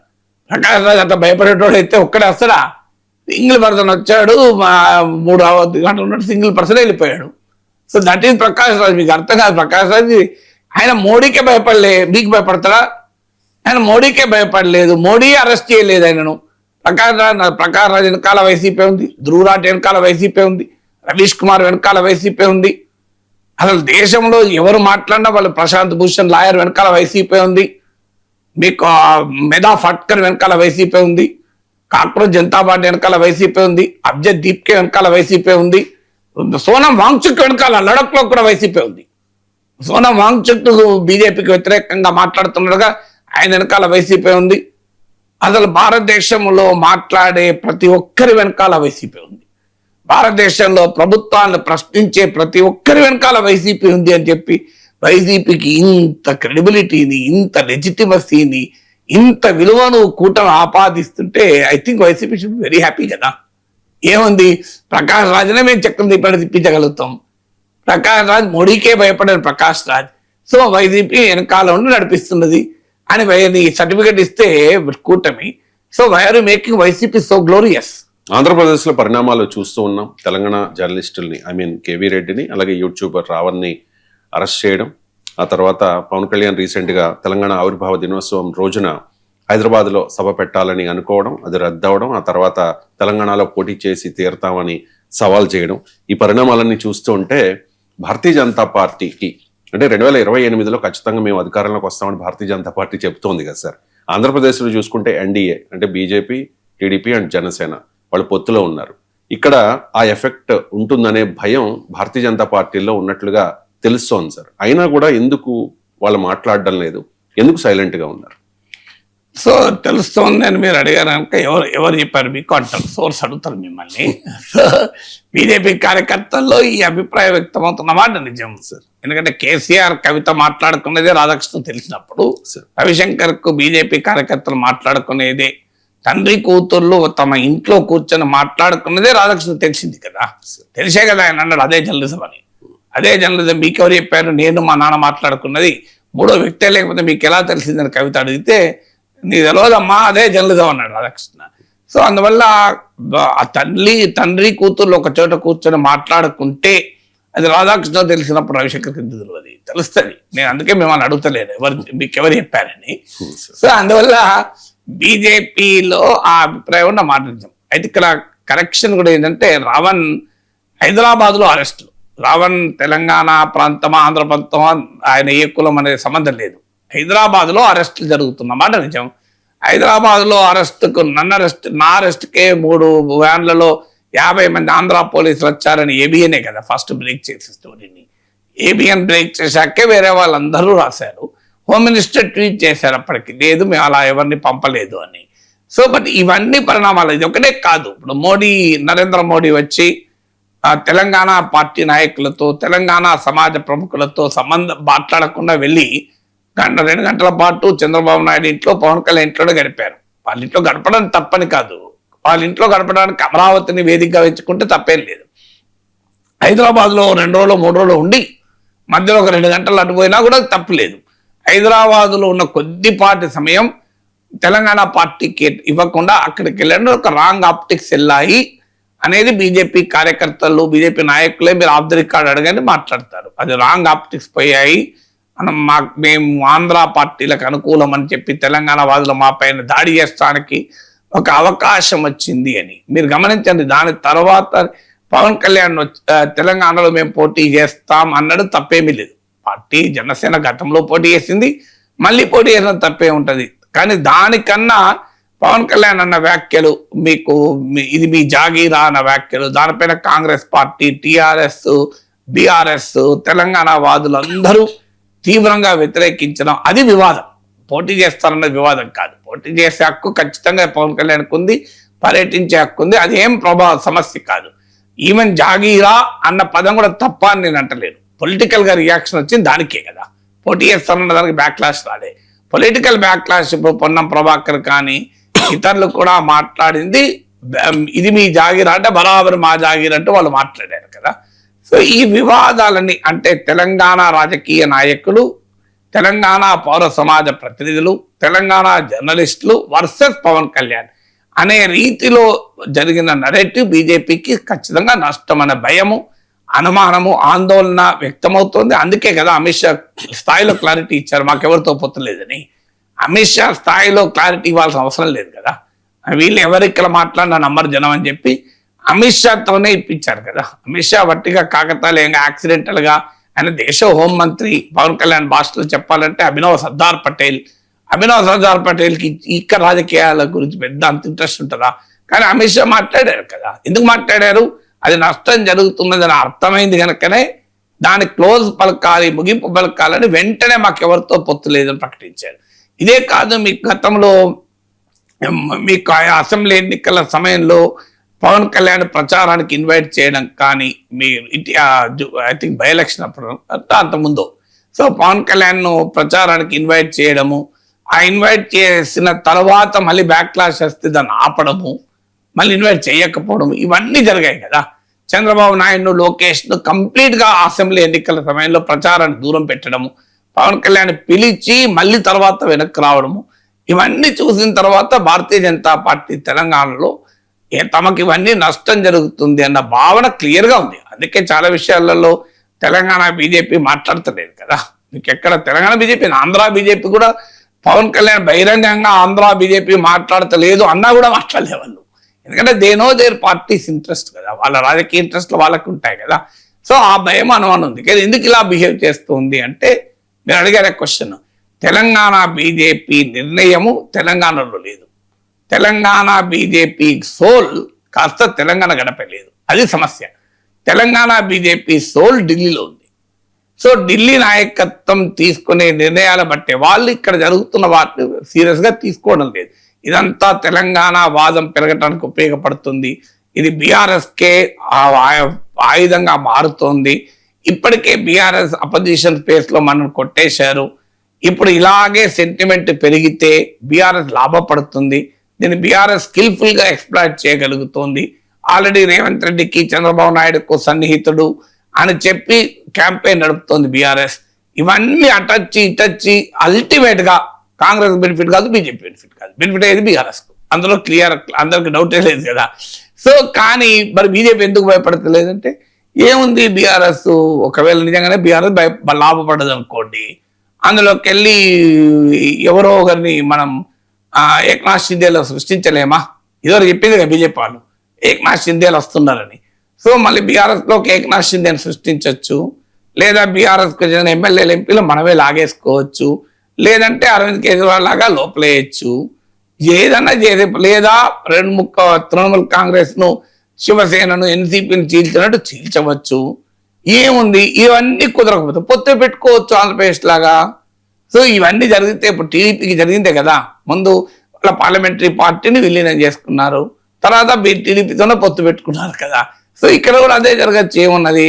ప్రకాష్ రాజు అంత భయపడేటోడు అయితే ఒక్కడే వస్తాడా? సింగిల్ పర్సన్ వచ్చాడు, 3 గంటలు ఉన్నాడు, సింగిల్ పర్సన్ వెళ్ళిపోయాడు. సో దట్ ఈస్ ప్రకాష్ రాజు. మీకు అర్థం కాదు ప్రకాష్ రాజు. ఆయన మోడీకే భయపడలే, మీకు భయపడతారా? ఆయన మోడీకే భయపడలేదు, మోడీ అరెస్ట్ చేయలేదు ఆయనను. ప్రకాష్ రాజు వెనకాల వైసీపీ ఉంది, ధ్రువరాజ్ వెనకాల వైసీపీ ఉంది, రవీష్ కుమార్ వెనకాల వైసీపీ ఉంది. అసలు దేశంలో ఎవరు మాట్లాడినా వాళ్ళు, ప్రశాంత్ భూషణ్ లాయర్ వెనకాల వైసీపీ ఉంది, మీకు మెదా ఫట్కర్ వెనకాల వైసీపీ ఉంది, కాక్రోచ్ జనతా పార్టీ వెనకాల వైసీపీ ఉంది, అబ్జద్ దీప్కే వెనకాల వైసీపీ ఉంది, సోనం వాంగ్చుక్ వెనకాల లడక్ లో కూడా వైసీపీ ఉంది. సోనం వాంగ్చుక్ బీజేపీకి వ్యతిరేకంగా మాట్లాడుతున్నాడుగా, ఆయన వెనకాల వైసీపీ ఉంది. అసలు భారతదేశంలో మాట్లాడే ప్రతి ఒక్కరి వెనకాల వైసీపీ ఉంది. భారతదేశంలో ప్రభుత్వాన్ని ప్రశ్నించే ప్రతి ఒక్కరి వెనకాల వైసీపీ ఉంది అని చెప్పి వైసీపీకి ఇంత క్రెడిబిలిటీని, ఇంత లెజిటిమసీని, ఇంత విలువను కూటమి ఆపాదిస్తుంటే I think YCP should be very happy కదా. ఏముంది, ప్రకాష్ రాజ్నే మేము చక్రం తిప్పించగలుగుతాం. ప్రకాష్ రాజ్ మోడీకే భయపడే ప్రకాష్ రాజ్. సో వైసీపీ వెనకాల ఉండి నడిపిస్తున్నది అని సర్టిఫికేట్ ఇస్తే కూటమి. So why are you making YCP so glorious? Andhra Pradesh లో పరిణామాలు చూస్తూ ఉన్నాం. తెలంగాణ జర్నలిస్టుల్ని, కేవీ రెడ్డిని, అలాగే యూట్యూబర్ రావణ్ని అరెస్ట్ చేయడం. ఆ తర్వాత పవన్ కళ్యాణ్ రీసెంట్ గా తెలంగాణ ఆవిర్భావ దినోత్సవం రోజున హైదరాబాద్ లో సభ పెట్టాలని అనుకోవడం, అది రద్దవడం, ఆ తర్వాత తెలంగాణలో పోటీ చేసి తీరుతామని సవాల్ చేయడం. ఈ పరిణామాలన్నీ చూస్తూ ఉంటే భారతీయ జనతా పార్టీకి అంటే 2028లో ఖచ్చితంగా మేము అధికారంలోకి వస్తామని భారతీయ జనతా పార్టీ చెప్తోంది కదా సార్. ఆంధ్రప్రదేశ్లో చూసుకుంటే ఎన్డీఏ అంటే బీజేపీ, టీడీపీ అండ్ జనసేన వాళ్ళు పొత్తులో ఉన్నారు. ఇక్కడ ఆ ఎఫెక్ట్ ఉంటుందనే భయం భారతీయ జనతా పార్టీలో ఉన్నట్లుగా తెలుస్తోంది సార్. అయినా కూడా ఎందుకు వాళ్ళు మాట్లాడడం లేదు, ఎందుకు సైలెంట్ గా ఉన్నారు? సో తెలుస్తోంది అని మీరు అడిగారు కనుక ఎవరు చెప్పారు మీకు అంటారు, సోర్స్ అడుగుతారు మిమ్మల్ని. సో బీజేపీ కార్యకర్తల్లో ఈ అభిప్రాయం వ్యక్తమవుతున్న మాట నిజం సార్. ఎందుకంటే కేసీఆర్ కవిత మాట్లాడుకునేదే రాధాకృష్ణ తెలిసినప్పుడు, రవిశంకర్ కు బీజేపీ కార్యకర్తలు మాట్లాడుకునేదే, తండ్రి కూతుర్లు తమ ఇంట్లో కూర్చొని మాట్లాడుకున్నదే రాధాకృష్ణ తెలిసింది కదా. తెలిసే కదా ఆయన అన్నాడు అదే జర్నలిజం అని. అదే జర్నలిజం మీకు ఎవరు చెప్పారు? నేను మా నాన్న మాట్లాడుకున్నది, మూడో వ్యక్తే లేకపోతే మీకు ఎలా తెలిసిందని కవిత అడిగితే నీ తెలియదమ్మా అదే జర్నలిజం అన్నాడు రాధాకృష్ణ. సో అందువల్ల ఆ తండ్రి కూతుర్లు ఒక చోట కూర్చొని మాట్లాడుకుంటే అది రాధాకృష్ణ తెలిసినప్పుడు రవిశంకర్కి ఎందుకు తెలియదు? తెలుస్తుంది. నేను అందుకే మిమ్మల్ని అడుగుతలేను మీకు ఎవరు చెప్పారని. సో అందువల్ల బీజేపీలో ఆ అభిప్రాయం ఉన్న మాట నిజం. అయితే ఇక్కడ కరెక్షన్ కూడా ఏంటంటే రావణ్ హైదరాబాద్ లో అరెస్టులు, రావణ్ తెలంగాణ ప్రాంతమా ఆంధ్ర ప్రాంతమా ఆయన ఏ కులం అనే సంబంధం లేదు. హైదరాబాద్ లో అరెస్టులు జరుగుతున్న మాట నిజం. హైదరాబాద్ లో నా అరెస్ట్కే 3 వ్యాన్లలో 50 మంది ఆంధ్ర పోలీసులు వచ్చారని ఏబిఎనే కదా ఫస్ట్ బ్రేక్ చేసే స్టోరీని. ఏబిఎన్ బ్రేక్ చేశాకే వేరే వాళ్ళందరూ రాశారు. హోమ్ మినిస్టర్ ట్వీట్ చేశారు అప్పటికి, లేదు మేము అలా ఎవరిని పంపలేదు అని. సో బట్ ఇవన్నీ పరిణామాలు. ఇది ఒకటే కాదు, ఇప్పుడు నరేంద్ర మోడీ వచ్చి తెలంగాణ పార్టీ నాయకులతో, తెలంగాణ సమాజ ప్రముఖులతో మాట్లాడకుండా వెళ్ళి 2 గంటల పాటు చంద్రబాబు నాయుడు ఇంట్లో, పవన్ కళ్యాణ్ ఇంట్లోనే గడిపారు. వాళ్ళ ఇంట్లో గడపడం తప్పని కాదు, వాళ్ళ ఇంట్లో గడపడానికి అమరావతిని వేదికగా ఎంచుకుంటే తప్పేం లేదు. హైదరాబాద్లో 2 రోజులు 3 రోజులు ఉండి మధ్యలో ఒక 2 గంటలు అటుపోయినా కూడా తప్పులేదు. హైదరాబాద్లో ఉన్న కొద్దిపాటి సమయం తెలంగాణ పార్టీకి ఇవ్వకుండా అక్కడికి వెళ్ళండి, ఒక రాంగ్ ఆప్టిక్స్ వెళ్ళాయి అనేది బీజేపీ కార్యకర్తలు బీజేపీ నాయకులే మీరు ఆఫ్ ది రికార్డ్ అడగని మాట్లాడతారు. అది రాంగ్ ఆప్టిక్స్ పోయాయి, మేము ఆంధ్ర పార్టీలకు అనుకూలం అని చెప్పి తెలంగాణ వాదులు మా పైన దాడి చేస్తానికి ఒక అవకాశం వచ్చింది అని మీరు గమనించండి. దాని తర్వాత పవన్ కళ్యాణ్ తెలంగాణలో మేము పోటీ చేస్తాం అన్నాడు, తప్పేమీ లేదు. పార్టీ జనసేన గతంలో పోటీ చేసింది, మళ్ళీ పోటీ చేసిన తప్పే ఉంటది. కానీ దానికన్నా పవన్ కళ్యాణ్ అన్న వ్యాఖ్యలు, ఇది మీ జాగీరా అన్న వ్యాఖ్యలు, దానిపైన కాంగ్రెస్ పార్టీ, టిఆర్ఎస్, బిఆర్ఎస్, తెలంగాణ వాదులు అందరూ తీవ్రంగా వ్యతిరేకించడం అది వివాదం. పోటీ చేస్తారన్నది వివాదం కాదు. పోటీ చేసే హక్కు ఖచ్చితంగా పవన్ కళ్యాణ్కి ఉంది, పర్యటించే హక్కు ఉంది, అది ఏం సమస్య కాదు. ఈవెన్ జాగీరా అన్న పదం కూడా తప్ప అని నేను అంటలేను. పొలిటికల్ గా రియాక్షన్ వచ్చింది దానికే కదా, పోటీ చేస్తారన్న దానికి బ్యాక్లాష్ రాలే. పొలిటికల్ బ్యాక్లాష్ ఇప్పుడు పొన్నం ప్రభాకర్ కానీ ఇతరులు కూడా మాట్లాడింది ఇది మీ జాగీరా అంటే బరాబర్ మా జాగీర్ అంటూ వాళ్ళు మాట్లాడారు కదా. సో ఈ వివాదాలని అంటే తెలంగాణ రాజకీయ నాయకులు, తెలంగాణ పౌర సమాజ ప్రతినిధులు, తెలంగాణ జర్నలిస్టులు వర్సెస్ పవన్ కళ్యాణ్ అనే రీతిలో జరిగిన నరేటివ్ బీజేపీకి ఖచ్చితంగా నష్టం అనే భయము, అనుమానము, ఆందోళన వ్యక్తమవుతోంది. అందుకే కదా అమిత్ షా స్థాయిలో క్లారిటీ ఇచ్చారు, మాకెవరితో పొత్తలేదని. అమిత్ షా స్థాయిలో క్లారిటీ ఇవ్వాల్సిన అవసరం లేదు కదా. వీళ్ళు ఎవరిక్కడ మాట్లాడినా నమ్మరు జనం అని చెప్పి అమిత్ షాతోనే ఇప్పించారు కదా. అమిత్ షా వట్టిగా కాకతాళీయంగా యాక్సిడెంటల్ గా ఆయన దేశ హోంమంత్రి పవన్ కళ్యాణ్ భాషలో చెప్పాలంటే అభినవ్ సర్దార్ పటేల్కి ఇక్కడ రాజకీయాల గురించి పెద్ద అంత ఇంట్రెస్ట్ ఉంటుందా? కానీ అమిత్ షా మాట్లాడారు కదా. ఎందుకు మాట్లాడారు? అది నష్టం జరుగుతున్నదని అర్థమైంది కనుకనే దాని క్లోజ్ పలకాలి, ముగింపు పలకాలని వెంటనే మాకెవరితో పొత్తు లేదని ప్రకటించారు. ఇదే కాదు, మీకు గతంలో మీకు అసెంబ్లీ ఎన్నికల సమయంలో పవన్ కళ్యాణ్ ప్రచారానికి ఇన్వైట్ చేయడం కానీ, me I think by election అప్పుడు అంతకుముందు, సో పవన్ కళ్యాణ్ ప్రచారానికి ఇన్వైట్ చేయడము, ఆ ఇన్వైట్ చేసిన తర్వాత మళ్ళీ బ్యాక్లాష్ వస్తే దాన్ని ఆపడము, మళ్ళీ ఇన్వైట్ చేయకపోవడం, ఇవన్నీ జరిగాయి కదా. చంద్రబాబు నాయుడు లోకేష్ను కంప్లీట్గా అసెంబ్లీ ఎన్నికల సమయంలో ప్రచారాన్ని దూరం పెట్టడము, పవన్ కళ్యాణ్ పిలిచి మళ్ళీ తర్వాత వెనక్కి రావడము, ఇవన్నీ చూసిన తర్వాత భారతీయ జనతా పార్టీ తెలంగాణలో తమకి ఇవన్నీ నష్టం జరుగుతుంది అన్న భావన క్లియర్గా ఉంది. అందుకే చాలా విషయాలలో తెలంగాణ బీజేపీ మాట్లాడతలేదు కదా. మీకు ఎక్కడ తెలంగాణ బీజేపీ, ఆంధ్ర బీజేపీ కూడా పవన్ కళ్యాణ్ బహిరంగంగా ఆంధ్ర బీజేపీ మాట్లాడతలేదు అన్నా కూడా మాట్లాడలే వాళ్ళు. ఎందుకంటే they know their parties interest కదా, వాళ్ళ రాజకీయ ఇంట్రెస్ట్లు వాళ్ళకు ఉంటాయి కదా. సో ఆ భయం అనుమానం ఉంది. కానీ ఎందుకు ఇలా బిహేవ్ చేస్తుంది అంటే మీరు అడిగారే క్వశ్చన్, తెలంగాణ బీజేపీ నిర్ణయము తెలంగాణలో లేదు. తెలంగాణ బీజేపీ సోల్ కాస్త తెలంగాణ గడపలేదు, అది సమస్య. తెలంగాణ బీజేపీ సోల్ ఢిల్లీలో ఉంది. సో ఢిల్లీ నాయకత్వం తీసుకునే నిర్ణయాలు బట్టే వాళ్ళు ఇక్కడ జరుగుతున్న వాటిని సీరియస్గా తీసుకోవడం లేదు. ఇదంతా తెలంగాణ వాదం పెరగటానికి ఉపయోగపడుతుంది. ఇది బీఆర్ఎస్కే ఆయుధంగా మారుతోంది. ఇప్పటికే బీఆర్ఎస్ అపోజిషన్ స్పేస్లో మనం కొట్టేశారు. ఇప్పుడు ఇలాగే సెంటిమెంట్ పెరిగితే బీఆర్ఎస్ లాభపడుతుంది. దీన్ని బీఆర్ఎస్ స్కిల్ఫుల్గా ఎక్స్ప్లాయిట్ చేయగలుగుతోంది. ఆల్రెడీ రేవంత్ రెడ్డికి చంద్రబాబు నాయుడుకు సన్నిహితుడు అని చెప్పి క్యాంపెయిన్ నడుపుతోంది బీఆర్ఎస్. ఇవన్నీ అటచ్చి ఇటచ్చి అల్టిమేట్గా కాంగ్రెస్ బెనిఫిట్ కాదు, బీజేపీ బెనిఫిట్ కాదు, బెనిఫిట్ అయ్యేది బీఆర్ఎస్కు. అందులో క్లియర్, అందరికి డౌటే లేదు కదా. సో కానీ మరి బీజేపీ ఎందుకు భయపడతలేదంటే ఏముంది, బీఆర్ఎస్ ఒకవేళ నిజంగానే బీఆర్ఎస్ లాభపడదు అనుకోండి, అందులోకి వెళ్ళి ఎవరో ఒకరిని మనం ఏక్నాథ్ షిందేలో సృష్టించలేమా? ఇదివరకు చెప్పింది కదా బీజేపీ వాళ్ళు, ఏక్నాథ్ షిందేలు వస్తున్నారని. సో మళ్ళీ బీఆర్ఎస్లోకి ఏక్నాథ్ షిందేని సృష్టించవచ్చు, లేదా బీఆర్ఎస్కి చెందిన ఎమ్మెల్యేలు ఎంపీలు మనమే లాగేసుకోవచ్చు, లేదంటే అరవింద్ కేజ్రీవాల్ లాగా లోపలేయచ్చు, ఏదన్నా చేసే, లేదా తృణమూల్ కాంగ్రెస్ ను, శివసేనను, ఎన్సీపీని చీల్చినట్టు చీల్చవచ్చు. ఏముంది, ఇవన్నీ కుదరకపోతే పొత్తు పెట్టుకోవచ్చు ఆంధ్రప్రదేశ్ లాగా. సో ఇవన్నీ జరిగితే ఇప్పుడు టీడీపీకి జరిగిందే కదా, ముందు వాళ్ళ పార్లమెంటరీ పార్టీని విలీనం చేసుకున్నారు, తర్వాత టీడీపీతోనే పొత్తు పెట్టుకున్నారు కదా. సో ఇక్కడ కూడా అదే జరగచ్చు, ఏమున్నది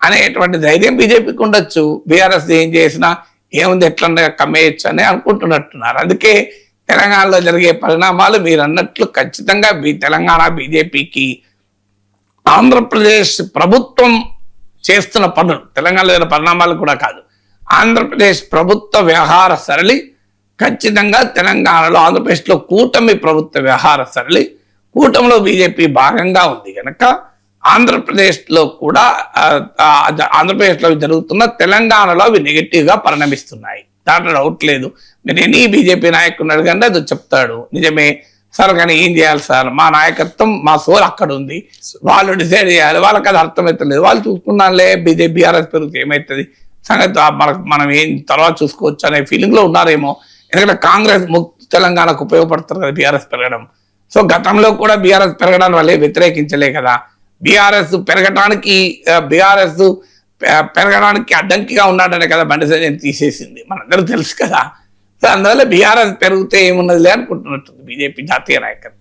అనేటువంటి ధైర్యం బీజేపీకి ఉండొచ్చు. బీఆర్ఎస్ ఏం చేసినా ఏముంది, ఎట్లా కమ్మేయచ్చు అని అనుకుంటున్నట్టున్నారు. అందుకే తెలంగాణలో జరిగే పరిణామాలు మీరు అన్నట్లు ఖచ్చితంగా తెలంగాణ బీజేపీకి ఆంధ్రప్రదేశ్ ప్రభుత్వం చేస్తున్న పనులు, తెలంగాణలో జరిగిన పరిణామాలు కూడా కాదు. ఆంధ్రప్రదేశ్ ప్రభుత్వ వ్యవహార సరళి ఖచ్చితంగా తెలంగాణలో, ఆంధ్రప్రదేశ్లో కూటమి ప్రభుత్వ వ్యవహార సరళి, కూటమిలో బీజేపీ భాగంగా ఉంది కనుక ఆంధ్రప్రదేశ్లో కూడా ఆంధ్రప్రదేశ్లో జరుగుతున్న తెలంగాణలో అవి నెగిటివ్గా పరిణమిస్తున్నాయి. దాంట్లో డౌట్ లేదు. మీరు ఎనీ బీజేపీ నాయకుడు అడగండి అది చెప్తాడు. నిజమే సార్, కానీ ఏం చేయాలి సార్, మా నాయకత్వం మా సోల్ అక్కడ ఉంది, వాళ్ళు డిసైడ్ చేయాలి, వాళ్ళకి అది అర్థమవుతలేదు, వాళ్ళు చూసుకున్నానులే బీజేపీ బీఆర్ఎస్ పెరిగితే ఏమవుతుంది సంగతి మనం ఏం తర్వాత చూసుకోవచ్చు అనే ఫీలింగ్లో ఉన్నారేమో. ఎందుకంటే కాంగ్రెస్ ముక్త తెలంగాణకు ఉపయోగపడతారు కదా బీఆర్ఎస్ పెరగడం. సో గతంలో కూడా బీఆర్ఎస్ పెరగడానికి వాళ్ళే వ్యతిరేకించలే కదా. బీఆర్ఎస్ పెరగడానికి అడ్డంకిగా ఉన్నాడనే కదా బండి సంజయ్ తీసేసింది, మనందరూ తెలుసు కదా. సో అందువల్ల బీఆర్ఎస్ పెరిగితే ఏమున్నదిలే అనుకుంటున్నట్టుంది బీజేపీ జాతీయ నాయకత్వం.